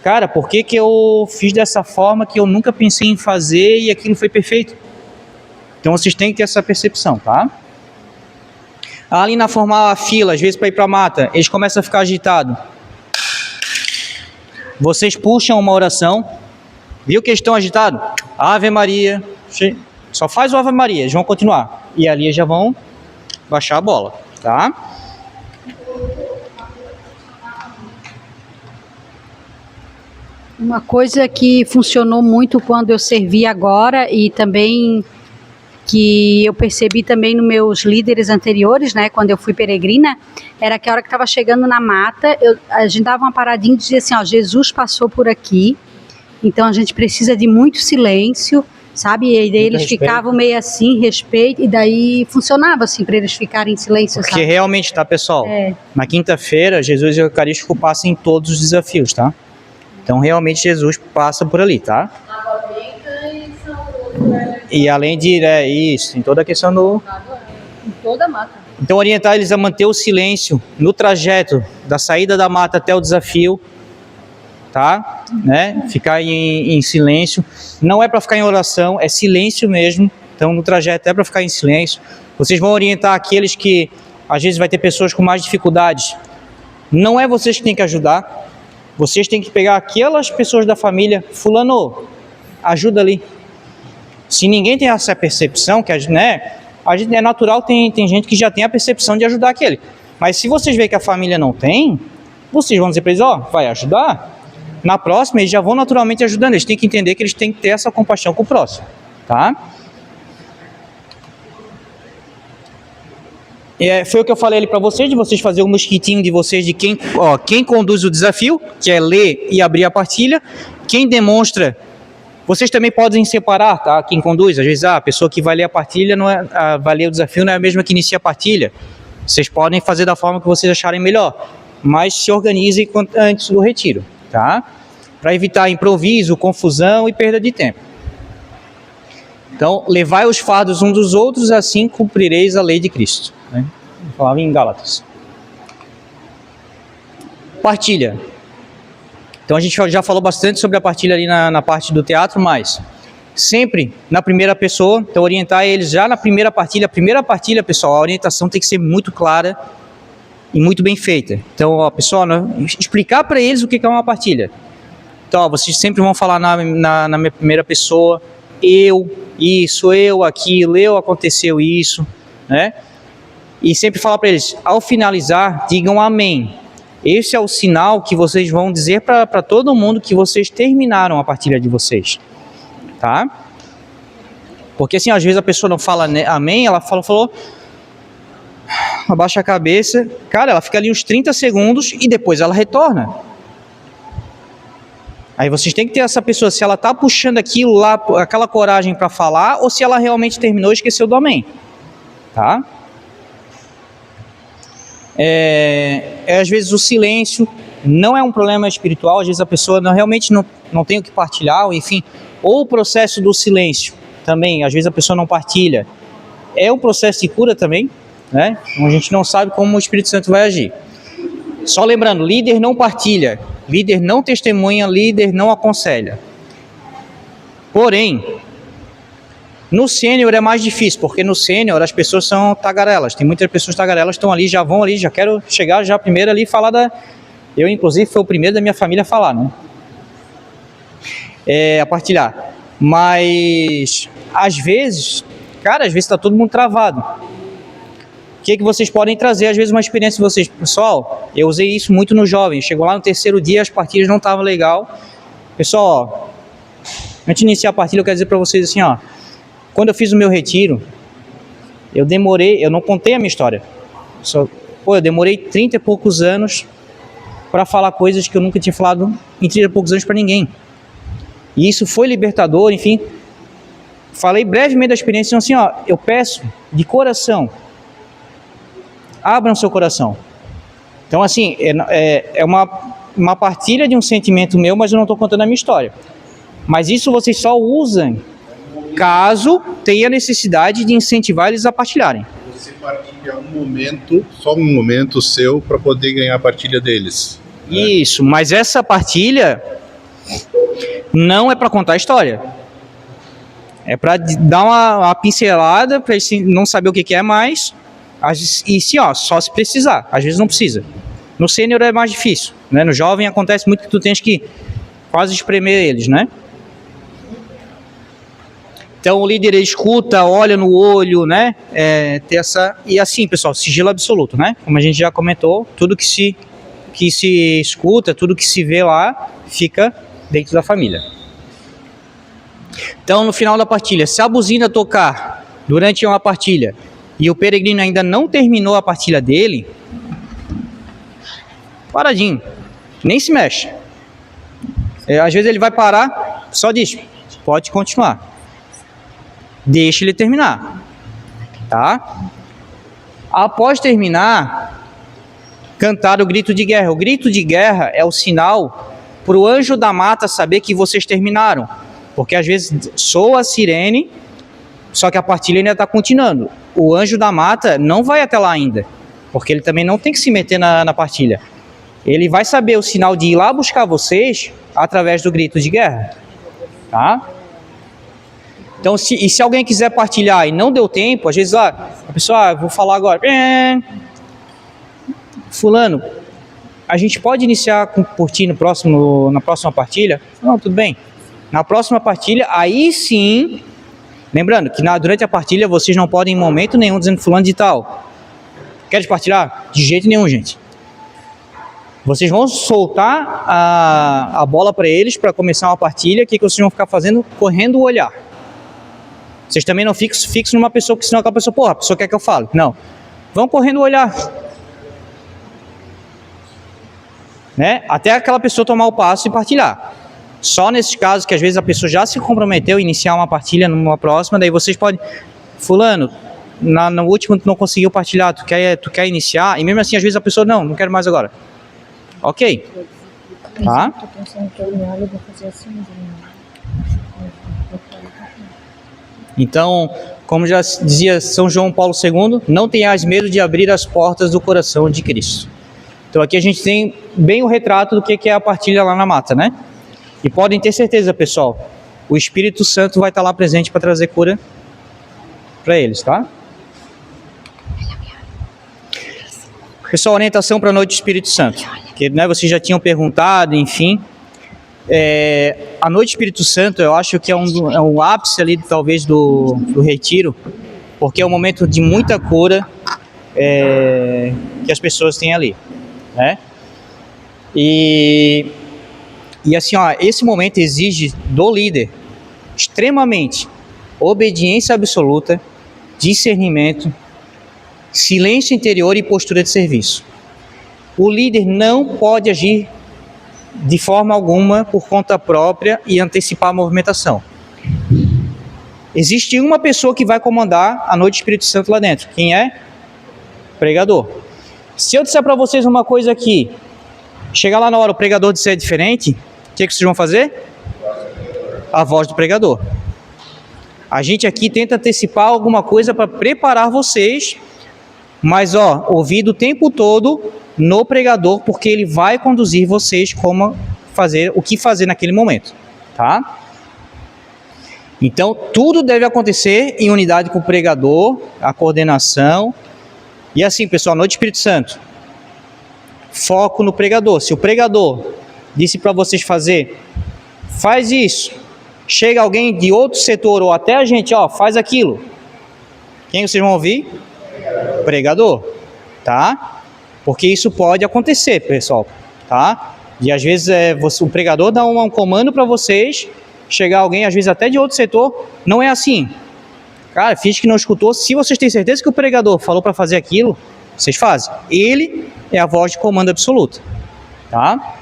cara, por que eu fiz dessa forma que eu nunca pensei em fazer e aquilo foi perfeito? Então vocês têm que ter essa percepção, tá? Ali na formar a fila, às vezes para ir para a mata, eles começam a ficar agitados. Vocês puxam uma oração, viu que eles estão agitados? Ave Maria, só faz o Ave Maria, eles vão continuar. E ali já vão baixar a bola, tá? Uma coisa que funcionou muito quando eu servi agora e também que eu percebi também nos meus líderes anteriores, né, quando eu fui peregrina, era que a hora que estava chegando na mata, a gente dava uma paradinha e dizia assim, ó, Jesus passou por aqui, então a gente precisa de muito silêncio, sabe? E daí eles ficavam meio assim, respeito, e daí funcionava assim, para eles ficarem em silêncio, Porque sabe? realmente, tá, pessoal? Na quinta-feira, Jesus Eucarístico passa em todos os desafios, tá? Então, realmente, Jesus passa por ali, tá? E além de isso, tem toda a questão do... Em toda a mata. Então, orientar eles a manter o silêncio no trajeto da saída da mata até o desafio, tá? Né? Ficar em silêncio. Não é para ficar em oração, é silêncio mesmo. Então, no trajeto é para ficar em silêncio. Vocês vão orientar aqueles que, às vezes, vai ter pessoas com mais dificuldades. Não é vocês que têm que ajudar. Vocês têm que pegar aquelas pessoas da família, fulano, ajuda ali. Se ninguém tem essa percepção, que a gente é natural, tem gente que já tem a percepção de ajudar aquele. Mas se vocês verem que a família não tem, vocês vão dizer para eles, ó, vai ajudar. Na próxima, eles já vão naturalmente ajudando. Eles têm que entender que eles têm que ter essa compaixão com o próximo, tá? Foi o que eu falei ali para vocês, de vocês fazerem um mosquitinho de vocês, de quem conduz o desafio, que é ler e abrir a partilha. Quem demonstra, vocês também podem separar, tá? Quem conduz, às vezes a pessoa que vai ler a partilha, vai ler o desafio, não é a mesma que inicia a partilha. Vocês podem fazer da forma que vocês acharem melhor, mas se organizem antes do retiro, tá? Para evitar improviso, confusão e perda de tempo. Então, levai os fardos uns dos outros, assim cumprireis a lei de Cristo. Né? Falava em Gálatas. Partilha. Então, a gente já falou bastante sobre a partilha ali na parte do teatro, mas sempre na primeira pessoa. Então, orientar eles já na primeira partilha. A primeira partilha, pessoal, a orientação tem que ser muito clara e muito bem feita. Então, pessoal, explicar para eles o que é uma partilha. Então, vocês sempre vão falar na minha primeira pessoa, eu, aquilo, aconteceu isso, né? E sempre falar para eles, ao finalizar, digam amém. Esse é o sinal que vocês vão dizer para todo mundo que vocês terminaram a partilha de vocês, tá? Porque assim, às vezes a pessoa não fala amém, ela falou, abaixa a cabeça, cara, ela fica ali uns 30 segundos e depois ela retorna. Aí vocês têm que ter essa pessoa, se ela está puxando aquilo lá, aquela coragem para falar, ou se ela realmente terminou e esqueceu do amém. Tá? Às vezes o silêncio não é um problema espiritual, às vezes a pessoa realmente não tem o que partilhar, ou enfim, ou o processo do silêncio também, às vezes a pessoa não partilha. É um processo de cura também, né? Então a gente não sabe como o Espírito Santo vai agir. Só lembrando, líder não partilha, líder não testemunha, líder não aconselha. Porém, no sênior é mais difícil, porque no sênior as pessoas são tagarelas. Tem muitas pessoas tagarelas que estão ali, já vão ali, já quero chegar já primeiro ali e falar Eu, inclusive, fui o primeiro da minha família a falar, né? A partilhar. Mas, às vezes está todo mundo travado. O que vocês podem trazer, às vezes, uma experiência de vocês. Pessoal, eu usei isso muito no jovem. Chegou lá no terceiro dia, as partilhas não estavam legal. Pessoal, antes de iniciar a partilha, eu quero dizer para vocês assim, ó. Quando eu fiz o meu retiro, eu não contei a minha história. Eu demorei 30 e poucos anos para falar coisas que eu nunca tinha falado em 30 e poucos anos para ninguém. E isso foi libertador, enfim. Falei brevemente da experiência, assim, ó, eu peço de coração, abram seu coração. Então, assim, é uma partilha de um sentimento meu, mas eu não estou contando a minha história. Mas isso vocês só usam caso tenha necessidade de incentivar eles a partilharem. Você partilha só um momento seu para poder ganhar a partilha deles. Né? Isso, mas essa partilha não é para contar a história. É para dar uma pincelada, para eles não saber o que é mais. E sim, só se precisar. Às vezes não precisa. No sênior é mais difícil, né? No jovem acontece muito que tu tens que quase espremer eles, né? Então o líder escuta, olha no olho, né? Ter essa... E assim, pessoal, sigilo absoluto, né? Como a gente já comentou, tudo que se escuta, tudo que se vê lá, fica dentro da família. Então, no final da partilha, se a buzina tocar durante uma partilha e o peregrino ainda não terminou a partilha dele, paradinho, nem se mexe. Às vezes ele vai parar, só diz, pode continuar. Deixa ele terminar, tá? Após terminar, cantar o grito de guerra. O grito de guerra é o sinal para o anjo da mata saber que vocês terminaram. Porque às vezes soa a sirene, só que a partilha ainda está continuando. O anjo da mata não vai até lá ainda, porque ele também não tem que se meter na partilha. Ele vai saber o sinal de ir lá buscar vocês através do grito de guerra, tá? Então, se alguém quiser partilhar e não deu tempo, às vezes, a pessoa, vou falar agora, fulano, a gente pode iniciar por ti na próxima partilha? Não, tudo bem. Na próxima partilha, aí sim, lembrando que durante a partilha vocês não podem em momento nenhum dizendo fulano de tal. Queres partilhar? De jeito nenhum, gente. Vocês vão soltar a bola para eles para começar uma partilha. O que vocês vão ficar fazendo? Correndo o olhar. Vocês também não fixam numa pessoa, que senão aquela pessoa, a pessoa quer que eu fale. Não. Vão correndo o olhar. Né? Até aquela pessoa tomar o passo e partilhar. Só nesses casos que às vezes a pessoa já se comprometeu a iniciar uma partilha numa próxima, daí vocês podem... Fulano, no último tu não conseguiu partilhar, tu quer iniciar? E mesmo assim, às vezes a pessoa, não quero mais agora. Ok. Tá? Então, como já dizia São João Paulo II, não tenhais medo de abrir as portas do coração de Cristo. Então aqui a gente tem bem o retrato do que é a partilha lá na mata, né? E podem ter certeza, pessoal, o Espírito Santo vai estar lá presente para trazer cura para eles, tá? Pessoal, orientação para a noite do Espírito Santo. Que, né, vocês já tinham perguntado, enfim. A noite do Espírito Santo, eu acho que é um ápice ali, talvez, do retiro, porque é um momento de muita cura que as pessoas têm ali, né? E assim, esse momento exige do líder extremamente obediência absoluta, discernimento, silêncio interior e postura de serviço. O líder não pode agir de forma alguma por conta própria e antecipar a movimentação. Existe uma pessoa que vai comandar a noite do Espírito Santo lá dentro. Quem é? Pregador. Se eu disser para vocês uma coisa aqui, chegar lá na hora o pregador disser diferente, o que vocês vão fazer? A voz do pregador. A gente aqui tenta antecipar alguma coisa para preparar vocês, mas ouvir o tempo todo no pregador, porque ele vai conduzir vocês o que fazer naquele momento, tá? Então, tudo deve acontecer em unidade com o pregador, a coordenação. E assim, pessoal, noite do Espírito Santo, foco no pregador. Se o pregador disse para vocês faz isso, chega alguém de outro setor, ou até a gente, faz aquilo. Quem vocês vão ouvir? Pregador, tá? Porque isso pode acontecer, pessoal, tá? E às vezes o pregador dá um comando para vocês, chegar alguém, às vezes até de outro setor, não é assim. Cara, finge que não escutou. Se vocês têm certeza que o pregador falou para fazer aquilo, vocês fazem. Ele é a voz de comando absoluta, tá?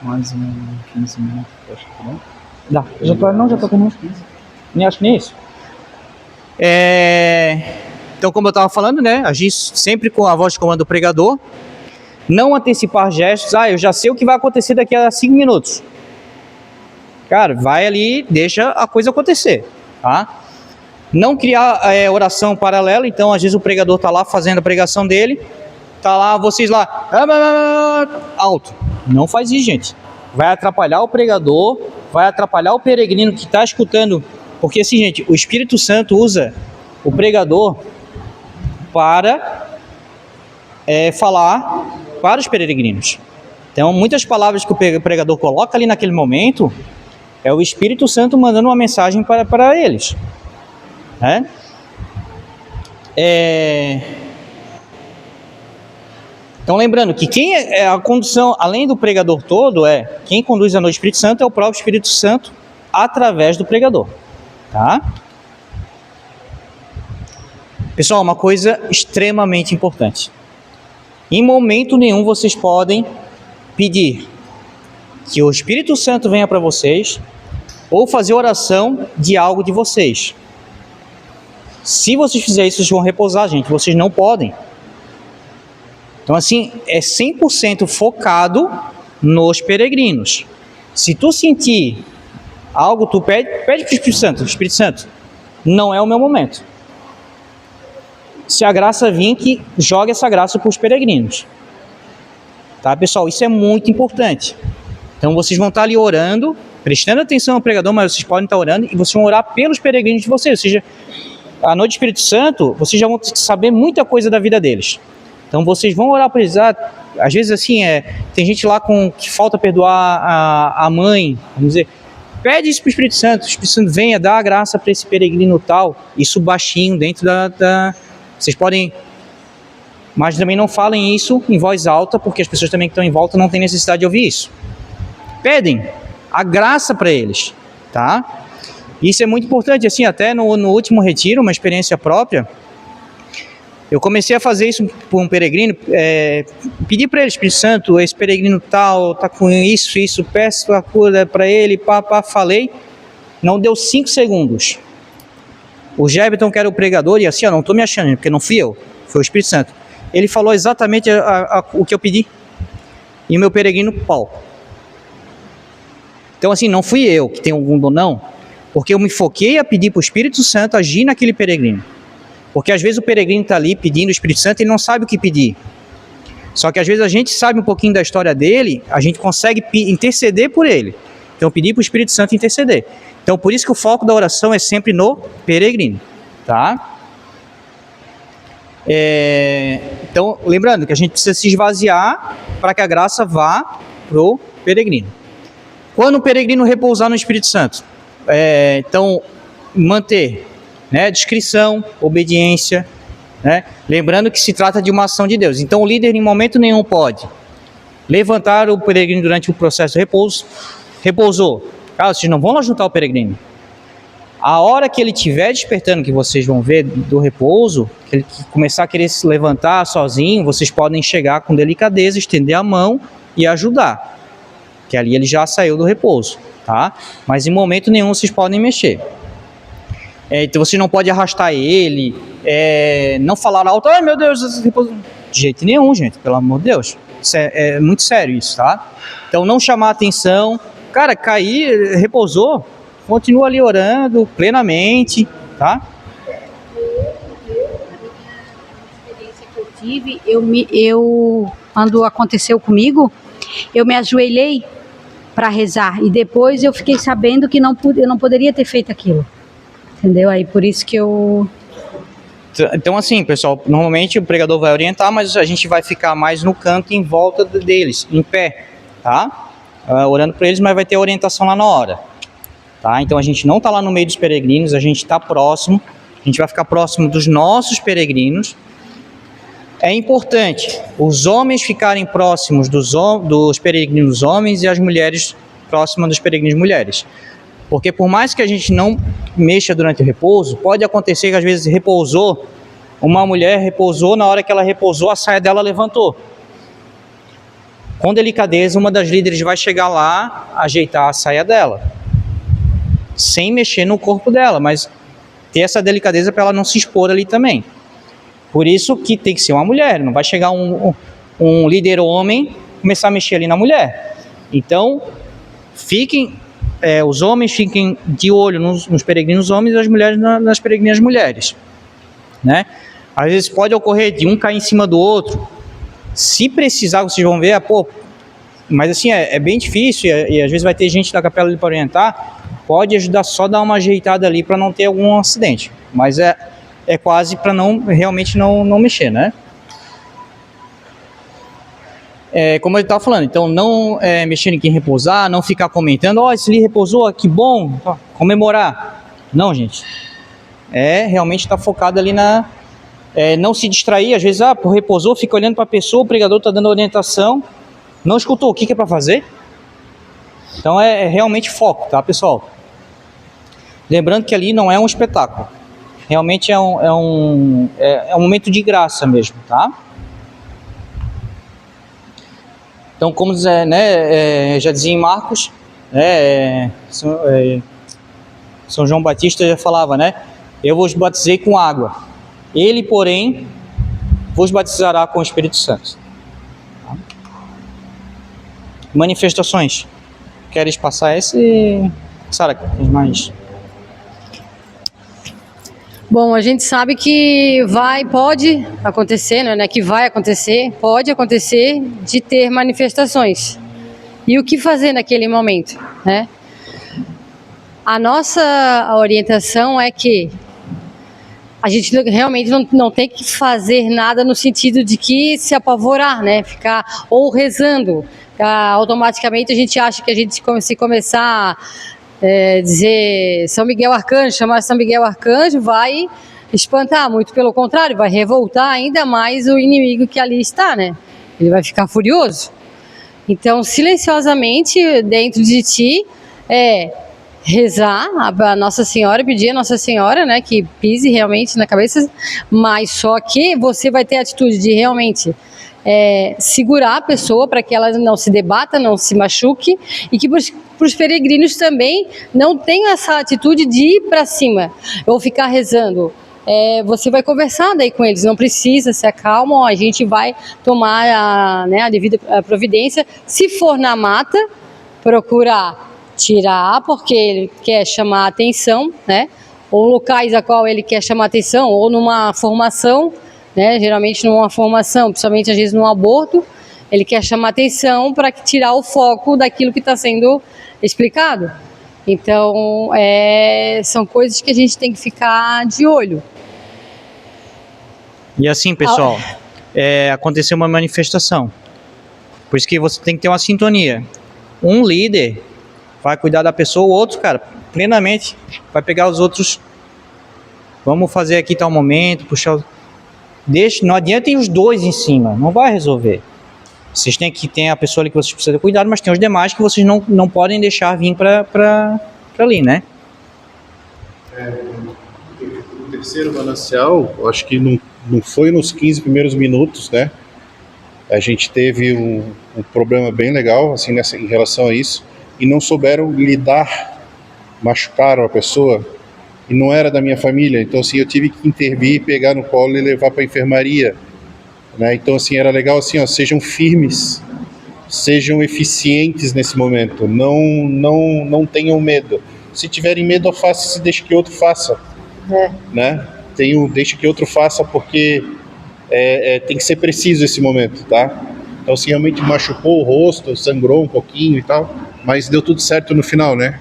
Mais 15 minutos, acho que não. Dá, já tô com uns 15. Nem acho que nem isso. Então, como eu estava falando, né, agir sempre com a voz de comando do pregador, não antecipar gestos. Eu já sei o que vai acontecer daqui a 5 minutos. Cara, vai ali, deixa a coisa acontecer, tá? Não criar oração paralela. Então, às vezes o pregador está lá fazendo a pregação dele, tá lá, vocês lá, alto. Não faz isso, gente. Vai atrapalhar o pregador, vai atrapalhar o peregrino que está escutando. Porque assim, gente, o Espírito Santo usa o pregador para falar para os peregrinos. Então, muitas palavras que o pregador coloca ali naquele momento, é o Espírito Santo mandando uma mensagem para eles. Então, lembrando que quem é a condução, além do pregador todo, quem conduz a noite do Espírito Santo é o próprio Espírito Santo através do pregador, tá? Pessoal, uma coisa extremamente importante. Em momento nenhum vocês podem pedir que o Espírito Santo venha para vocês ou fazer oração de algo de vocês. Se vocês fizerem isso, vocês vão repousar, gente. Vocês não podem. Então, assim, é 100% focado nos peregrinos. Se tu sentir algo, tu pede para o Espírito Santo. Espírito Santo, não é o meu momento. Se a graça vir, que jogue essa graça para os peregrinos. Tá, pessoal? Isso é muito importante. Então, vocês vão estar ali orando, prestando atenção ao pregador, mas vocês podem estar orando e vocês vão orar pelos peregrinos de vocês. Ou seja, a noite do Espírito Santo, vocês já vão saber muita coisa da vida deles. Então, vocês vão orar por eles. Às vezes, assim, tem gente lá que falta perdoar a mãe, vamos dizer. Pede isso para o Espírito Santo venha, dá a graça para esse peregrino tal. Isso baixinho, dentro da... Vocês podem... Mas também não falem isso em voz alta, porque as pessoas também que estão em volta não têm necessidade de ouvir isso. Pedem a graça para eles, tá? Isso é muito importante, assim, até no último retiro, uma experiência própria, eu comecei a fazer isso por um peregrino, pedi para ele, Espírito Santo, esse peregrino tal, tá com isso, peço a cura para ele, falei, não deu 5 segundos. O Gerberton, que era o pregador, e assim, eu não estou me achando, porque não fui eu, foi o Espírito Santo. Ele falou exatamente o que eu pedi, e o meu peregrino, pau. Então, assim, não fui eu que tenho algum dom, não, porque eu me foquei a pedir para o Espírito Santo agir naquele peregrino. Porque às vezes o peregrino está ali pedindo o Espírito Santo e ele não sabe o que pedir. Só que às vezes a gente sabe um pouquinho da história dele, a gente consegue interceder por ele. Então, pedir para o Espírito Santo interceder. Então, por isso que o foco da oração é sempre no peregrino, tá? Então, lembrando que a gente precisa se esvaziar para que a graça vá para o peregrino. Quando o peregrino repousar no Espírito Santo, então, manter, né, discrição, obediência, né? Lembrando que se trata de uma ação de Deus. Então, o líder em momento nenhum pode levantar o peregrino durante o processo de repouso. Repousou. Cara, vocês não vão lá juntar o peregrino. A hora que ele estiver despertando, que vocês vão ver do repouso, que ele começar a querer se levantar sozinho, vocês podem chegar com delicadeza, estender a mão e ajudar. Que ali ele já saiu do repouso, tá? Mas em momento nenhum vocês podem mexer. Então você não pode arrastar ele, não falar alto, ai meu Deus, repouso. De jeito nenhum, gente, pelo amor de Deus. Isso é muito sério isso, tá? Então não chamar atenção, cara, cair, repousou, continua ali orando plenamente, tá? Tive, quando aconteceu comigo, eu me ajoelhei para rezar e depois eu fiquei sabendo que eu não poderia ter feito aquilo, entendeu? Aí por isso que eu... Então assim, pessoal, normalmente o pregador vai orientar, mas a gente vai ficar mais no canto em volta deles, em pé, tá? Orando para eles, mas vai ter orientação lá na hora, tá? Então a gente não está lá no meio dos peregrinos, a gente está próximo, a gente vai ficar próximo dos nossos peregrinos. É importante os homens ficarem próximos dos peregrinos homens e as mulheres próximas dos peregrinos mulheres. Porque por mais que a gente não mexa durante o repouso, pode acontecer que às vezes uma mulher repousou, na hora que ela repousou, a saia dela levantou. Com delicadeza, uma das líderes vai chegar lá, ajeitar a saia dela, sem mexer no corpo dela, mas ter essa delicadeza para ela não se expor ali também. Por isso que tem que ser uma mulher, não vai chegar um líder homem começar a mexer ali na mulher. Então, os homens fiquem de olho nos peregrinos homens e as mulheres nas peregrinas mulheres, né? Às vezes pode ocorrer de um cair em cima do outro. Se precisar, vocês vão ver, mas assim, é bem difícil e às vezes vai ter gente da capela ali para orientar, pode ajudar só a dar uma ajeitada ali para não ter algum acidente, mas é quase para realmente não mexer, né? Como ele estava falando, então não mexer em quem repousar, não ficar comentando, esse ali repousou, que bom, comemorar. Não, gente. Realmente está focado ali não se distrair, às vezes, repousou, fica olhando para a pessoa, o pregador está dando orientação, não escutou o que é para fazer. Então é realmente foco, tá, pessoal? Lembrando que ali não é um espetáculo, realmente é um momento de graça mesmo, tá? Então, como já dizia em Marcos, São João Batista já falava, né? Eu vos batizei com água, ele, porém, vos batizará com o Espírito Santo. Tá? Manifestações. Queres passar esse? Sara, mais? Bom, a gente sabe que pode acontecer, né? Que vai acontecer, pode acontecer de ter manifestações. E o que fazer naquele momento, né? A nossa orientação é que a gente realmente não tem que fazer nada no sentido de que se apavorar, né? Ficar ou rezando. Automaticamente a gente acha que a gente se começar dizer São Miguel Arcanjo, chamar São Miguel Arcanjo, vai espantar, muito pelo contrário, vai revoltar ainda mais o inimigo que ali está, né? Ele vai ficar furioso. Então, silenciosamente, dentro de ti, rezar a Nossa Senhora, pedir a Nossa Senhora, né, que pise realmente na cabeça, mas só que você vai ter a atitude de realmente segurar a pessoa para que ela não se debata, não se machuque, e que para os peregrinos também não tenham essa atitude de ir para cima ou ficar rezando. Você vai conversar daí com eles, não precisa, se acalmam, a gente vai tomar a devida providência. Se for na mata, procurar tirar, porque ele quer chamar a atenção, né? Ou locais a qual ele quer chamar a atenção, ou numa formação, né? Geralmente numa formação, principalmente às vezes num aborto, ele quer chamar a atenção para tirar o foco daquilo que está sendo explicado. Então, são coisas que a gente tem que ficar de olho. E assim, pessoal, aconteceu uma manifestação. Por isso que você tem que ter uma sintonia. Um líder vai cuidar da pessoa, o outro, cara, plenamente, vai pegar os outros. Vamos fazer aqui tal momento, puxar. Não adianta ir os dois em cima, não vai resolver. Vocês têm que ter a pessoa ali que vocês precisam ter cuidado, mas tem os demais que vocês não podem deixar vir para ali, né? O terceiro manancial, eu acho que não foi nos 15 primeiros minutos, né? A gente teve um problema bem legal, assim, em relação a isso, e não souberam lidar, machucaram a pessoa, e não era da minha família, então assim, eu tive que intervir, pegar no colo e levar para a enfermaria, né? Então assim, era legal assim, sejam firmes, sejam eficientes nesse momento, não tenham medo. Se tiverem medo, faça, deixe que outro faça, né? Deixe que outro faça, porque tem que ser preciso esse momento, tá? Então assim, realmente machucou o rosto, sangrou um pouquinho e tal, mas deu tudo certo no final, né?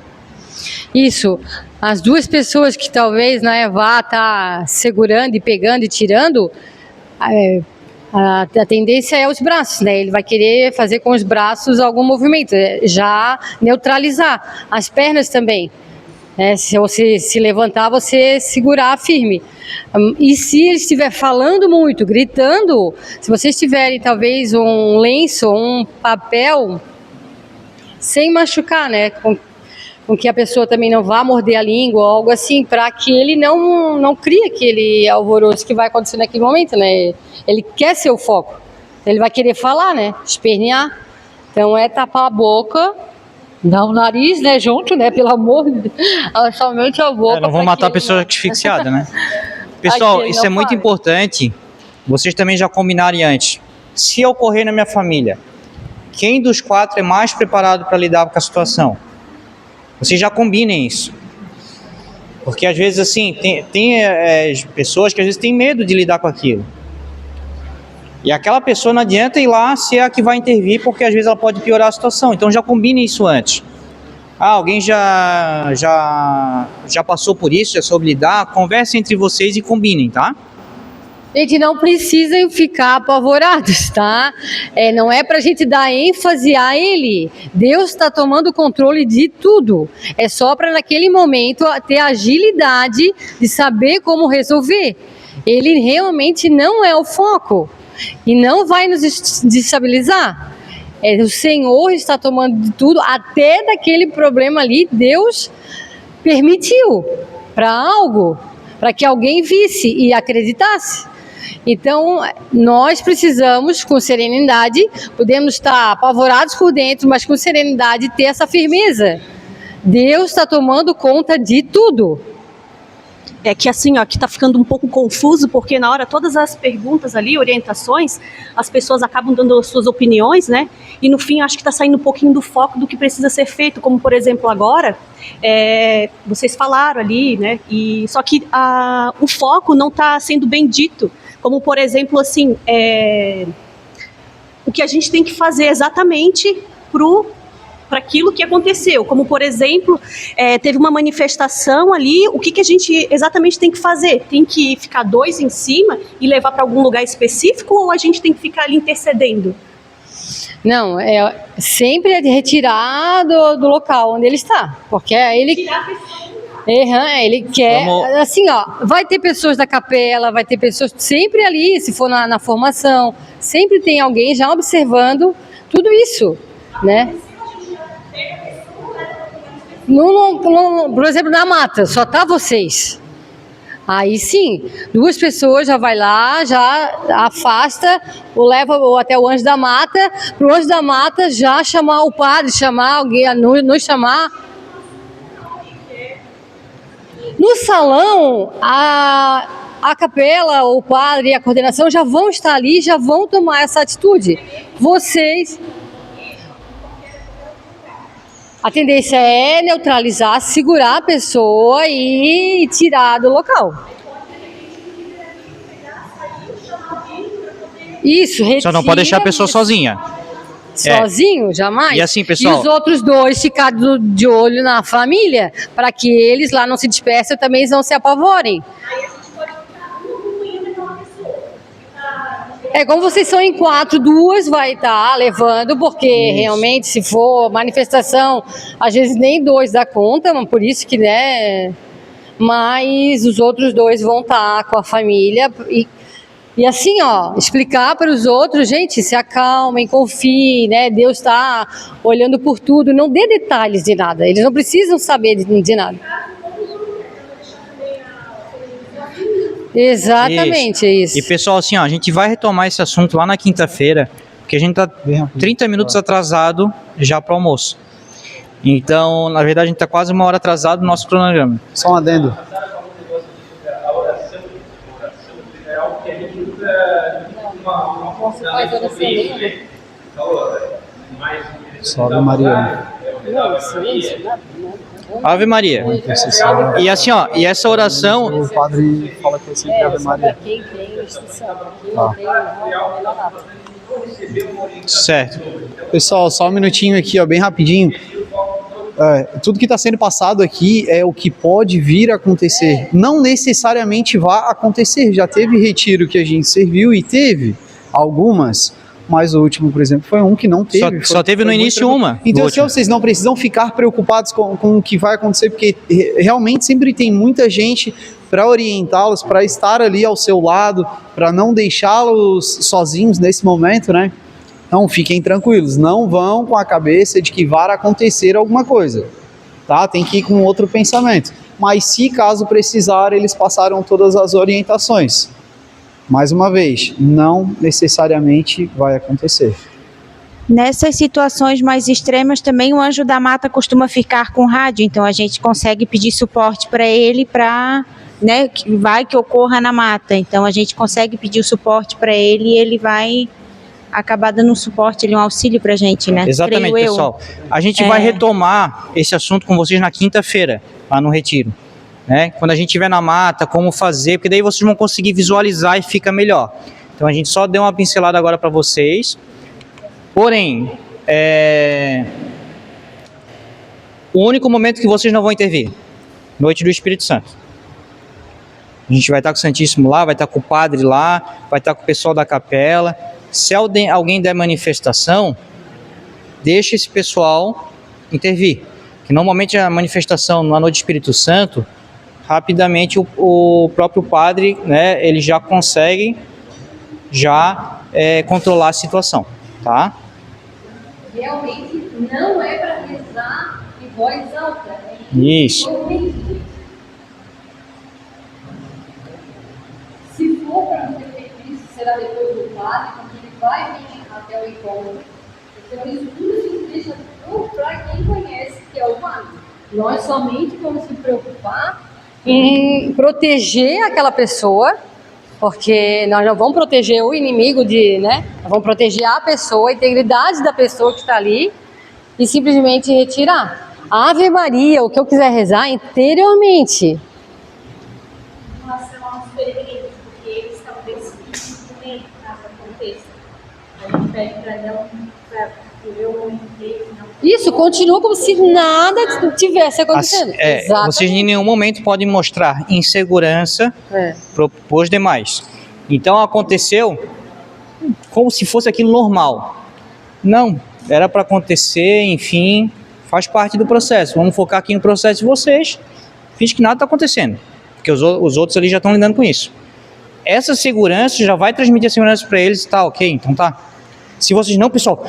Isso, as duas pessoas que talvez vá estar segurando e pegando e tirando, a tendência é os braços, né? Ele vai querer fazer com os braços algum movimento, já neutralizar. As pernas também, né? Se você se levantar, você segurar firme. E se ele estiver falando muito, gritando, se vocês tiverem talvez um lenço, um papel, sem machucar, né? Com que a pessoa também não vá morder a língua ou algo assim, para que ele não crie aquele alvoroço que vai acontecer naquele momento, né? Ele quer ser o foco, ele vai querer falar, né? Espernear. Então tapar a boca, dar o nariz, né? Junto, né? Pelo amor de Deus, somente a boca. Não vão matar a pessoa asfixiada, né? Pessoal, isso é muito importante. Vocês também já combinarem antes. Se ocorrer na minha família, quem dos 4 é mais preparado para lidar com a situação? Vocês já combinem isso. Porque às vezes assim, tem pessoas que às vezes têm medo de lidar com aquilo. E aquela pessoa não adianta ir lá ser a que vai intervir, porque às vezes ela pode piorar a situação. Então já combinem isso antes. Alguém já passou por isso, já soube lidar, conversem entre vocês e combinem, tá? Gente, não precisam ficar apavorados, tá? Não é pra gente dar ênfase a ele. Deus está tomando o controle de tudo. É só para naquele momento ter agilidade de saber como resolver. ele realmente não é o foco e não vai nos desestabilizar. O Senhor está tomando de tudo, até daquele problema ali, Deus permitiu para algo, para que alguém visse e acreditasse. Então, nós precisamos, com serenidade, podemos estar apavorados por dentro, mas com serenidade ter essa firmeza. Deus está tomando conta de tudo. É que assim, ó, que tá ficando um pouco confuso, porque na hora todas as perguntas ali, orientações, as pessoas acabam dando as suas opiniões, né? E no fim, acho que tá saindo um pouquinho do foco do que precisa ser feito, como por exemplo agora, vocês falaram ali, né? E só que o foco não tá sendo bem dito, como por exemplo assim, o que a gente tem que fazer exatamente para aquilo que aconteceu, como por exemplo, teve uma manifestação ali, o que a gente exatamente tem que fazer? Tem que ficar 2 em cima e levar para algum lugar específico, ou a gente tem que ficar ali intercedendo? Não, sempre é de retirar do local onde ele está, porque ele... ele quer, assim, ó, vai ter pessoas da capela, vai ter pessoas sempre ali, se for na formação, sempre tem alguém já observando tudo isso, né? Por exemplo, na mata, só tá vocês. Aí sim, 2 pessoas já vai lá, já afasta, ou leva até o anjo da mata, para o anjo da mata já chamar o padre, chamar alguém, nos chamar. No salão, a capela, o padre e a coordenação já vão estar ali, já vão tomar essa atitude. Vocês... A tendência é neutralizar, segurar a pessoa e tirar do local. Isso, retira. Só não pode deixar a pessoa sozinha. Sozinho, jamais. E assim, pessoal... E os outros 2 ficar de olho na família, para que eles lá não se dispersem e também não se apavorem. Como vocês são em 4, 2 vai estar levando, porque realmente se for manifestação, às vezes nem 2 dá conta, por isso que, né, mas os outros 2 vão estar com a família e assim, ó, explicar para os outros, gente, se acalmem, confiem, né, Deus está olhando por tudo, não dê detalhes de nada, eles não precisam saber de nada. Exatamente, isso. E pessoal, assim, ó, a gente vai retomar esse assunto lá na quinta-feira, porque a gente tá 30 minutos atrasado já para o almoço. Então, na verdade, a gente tá quase 1 hora atrasado no nosso cronograma. Só um adendo. Salve Maria. Ave Maria. E assim, ó, e essa oração... O padre fala que é sempre Ave Maria. Certo. Pessoal, só um minutinho aqui, ó, bem rapidinho. Tudo que está sendo passado aqui é o que pode vir a acontecer. Não necessariamente vai acontecer. Já teve retiro que a gente serviu e teve algumas... Mas o último, por exemplo, foi um que não teve. Só teve no início uma. Então, vocês não precisam ficar preocupados com o que vai acontecer, porque realmente sempre tem muita gente para orientá-los, para estar ali ao seu lado, para não deixá-los sozinhos nesse momento, né? Então, fiquem tranquilos, não vão com a cabeça de que vai acontecer alguma coisa, tá? Tem que ir com outro pensamento. Mas se caso precisar, eles passaram todas as orientações. Mais uma vez, não necessariamente vai acontecer. Nessas situações mais extremas, também o anjo da mata costuma ficar com rádio, então a gente consegue pedir suporte para ele, para, né, que ocorra na mata. Então a gente consegue pedir o suporte para ele e ele vai acabar dando um suporte, um auxílio para a gente, né? Exatamente, pessoal. A gente vai retomar esse assunto com vocês na quinta-feira, lá no Retiro. Né? Quando a gente estiver na mata, como fazer, porque daí vocês vão conseguir visualizar e fica melhor. Então a gente só deu uma pincelada agora para vocês. Porém, o único momento que vocês não vão intervir, noite do Espírito Santo. A gente vai estar com o Santíssimo lá, vai estar com o padre lá, vai estar com o pessoal da capela. Se alguém der manifestação, deixa esse pessoal intervir. Que normalmente a manifestação na noite do Espírito Santo, rapidamente o próprio padre, né, ele já consegue controlar a situação, tá? Realmente não é para rezar em voz alta. Isso. Se for para ser feito isso, será depois do padre, porque ele vai vir até o encontro. Então, isso tudo se deixa para quem conhece, que é o padre. Nós somente vamos se preocupar em proteger aquela pessoa, porque nós não vamos proteger o inimigo nós vamos proteger a pessoa, a integridade da pessoa que está ali e simplesmente retirar. A Ave Maria, o que eu quiser rezar interiormente. em relação aos peregrinos, porque eles talvez nem caso aconteça. A gente pede para não viver o momento deles, não. Isso, continua como se nada tivesse acontecendo. Vocês em nenhum momento podem mostrar insegurança para os demais. Então aconteceu como se fosse aquilo normal. Não, era para acontecer, enfim, faz parte do processo. Vamos focar aqui no processo de vocês. Finge que nada está acontecendo, porque os outros ali já estão lidando com isso. Essa segurança já vai transmitir a segurança para eles, tá ok? Então tá. Se vocês não, pessoal,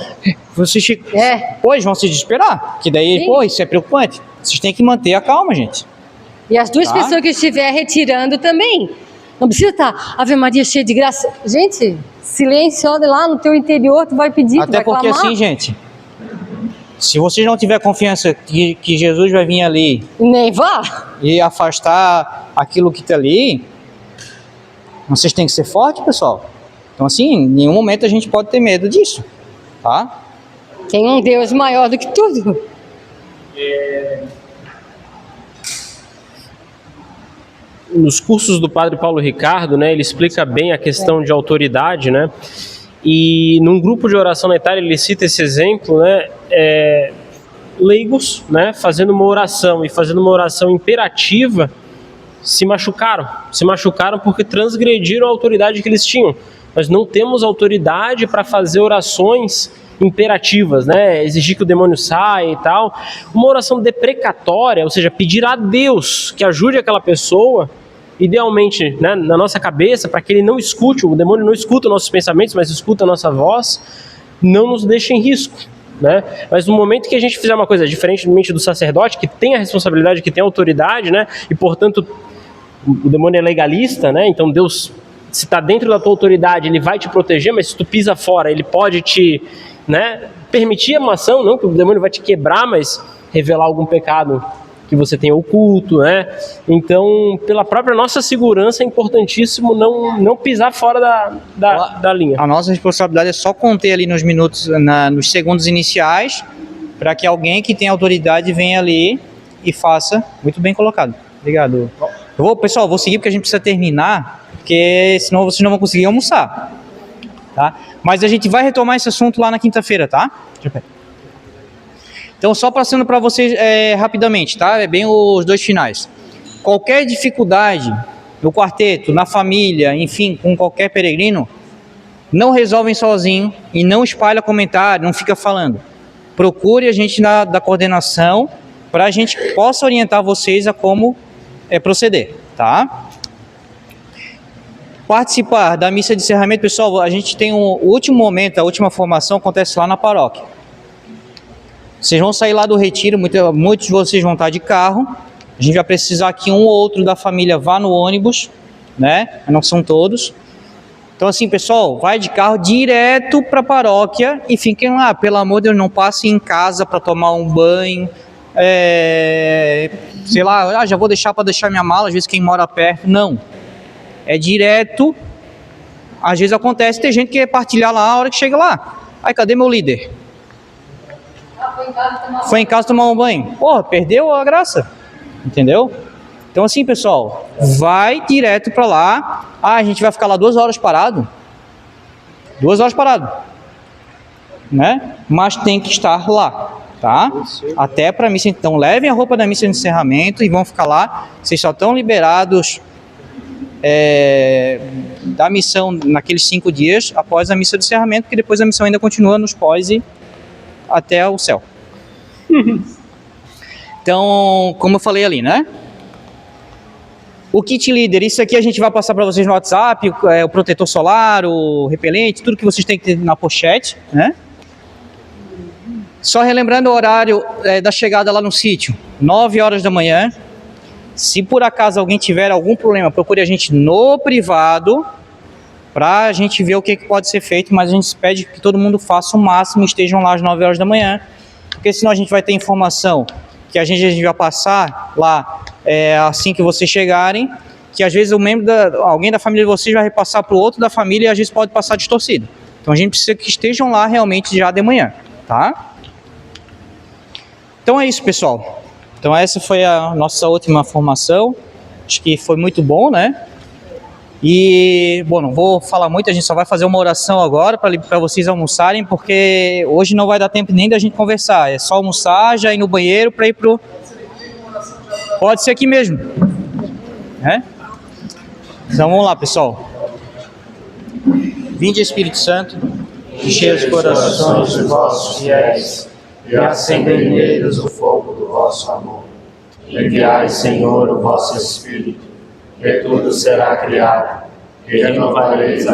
vocês eles vão se desesperar, que daí, isso é preocupante. Vocês têm que manter a calma, gente. E as duas pessoas que estiver retirando também. Não precisa estar Ave Maria cheia de graça. Gente, silêncio, olha lá no teu interior, tu vai pedir, até tu vai porque clamar. Assim, gente, se vocês não tiverem confiança que Jesus vai vir ali nem vá e afastar aquilo que está ali, vocês têm que ser fortes, pessoal. Então, assim, em nenhum momento a gente pode ter medo disso, tá? Tem um Deus maior do que tudo. Nos cursos do Padre Paulo Ricardo, né, ele explica bem a questão de autoridade, né? E num grupo de oração na Itália ele cita esse exemplo, né? Leigos, né, fazendo uma oração imperativa, se machucaram porque transgrediram a autoridade que eles tinham. Nós não temos autoridade para fazer orações imperativas, né? Exigir que o demônio saia e tal. Uma oração deprecatória, ou seja, pedir a Deus que ajude aquela pessoa, idealmente, né, na nossa cabeça, para que ele não escute, o demônio não escuta nossos pensamentos, mas escuta a nossa voz, não nos deixa em risco, né? Mas no momento que a gente fizer uma coisa diferentemente do sacerdote, que tem a responsabilidade, que tem a autoridade, né? E portanto o demônio é legalista, né? Então Deus, se está dentro da tua autoridade, ele vai te proteger, mas se tu pisa fora, ele pode te, né, permitir uma ação, não que o demônio vai te quebrar, mas revelar algum pecado que você tem oculto, né? Então, pela própria nossa segurança, é importantíssimo não pisar fora da linha. A nossa responsabilidade é só conter ali nos minutos, nos segundos iniciais, para que alguém que tem autoridade venha ali e faça. Muito bem colocado. Obrigado. Pessoal, vou seguir porque a gente precisa terminar, porque senão vocês não vão conseguir almoçar, tá? Mas a gente vai retomar esse assunto lá na quinta-feira, tá? Então, só passando para vocês rapidamente, tá? É bem os dois finais. Qualquer dificuldade no quarteto, na família, enfim, com qualquer peregrino, não resolvem sozinho e não espalha comentário, não fica falando. Procure a gente da coordenação para a gente possa orientar vocês a como proceder, tá? Participar da missa de encerramento, pessoal, a gente tem o último momento, a última formação acontece lá na paróquia. Vocês vão sair lá do retiro, muitos de vocês vão estar de carro, a gente vai precisar que um ou outro da família vá no ônibus, né? Não são todos. Então assim, pessoal, vai de carro direto para a paróquia e fiquem lá, pelo amor de Deus, não passem em casa para tomar um banho, sei lá, já vou deixar para deixar minha mala, às vezes quem mora perto, não. É direto, às vezes acontece, tem gente que quer partilhar lá a hora que chega lá. Aí, cadê meu líder? Foi em casa tomar um banho. Porra, perdeu a graça, entendeu? Então assim, pessoal, vai direto para lá. A gente vai ficar lá 2 horas parado. 2 horas parado, né? Mas tem que estar lá, tá? Até para missa. Então levem a roupa da missa de encerramento e vão ficar lá. Vocês só estão liberados da missão naqueles 5 dias após a missa de encerramento, porque depois a missão ainda continua nos pós e até o céu. Então, como eu falei ali, né? O kit líder, isso aqui a gente vai passar para vocês no WhatsApp, o protetor solar, o repelente, tudo que vocês têm que ter na pochete, né? Só relembrando o horário da chegada lá no sítio, 9 horas da manhã. Se por acaso alguém tiver algum problema, procure a gente no privado, para a gente ver o que pode ser feito, mas a gente pede que todo mundo faça o máximo e estejam lá às 9 horas da manhã, porque senão a gente vai ter informação que a gente vai passar lá assim que vocês chegarem, que às vezes alguém da família de vocês vai repassar para o outro da família e às vezes pode passar distorcido. Então a gente precisa que estejam lá realmente já de manhã, tá? Então é isso, pessoal. Então essa foi a nossa última formação. Acho que foi muito bom, né? E, bom, não vou falar muito, a gente só vai fazer uma oração agora para vocês almoçarem, porque hoje não vai dar tempo nem da gente conversar. É só almoçar, já ir no banheiro para ir pro... Pode ser aqui mesmo. Então vamos lá, pessoal. Vinde, Espírito Santo, enchei os corações dos vossos fiéis e acendei neles o fogo do vosso amor. Enviai, Senhor, o vosso Espírito, e tudo será criado, e renovareis a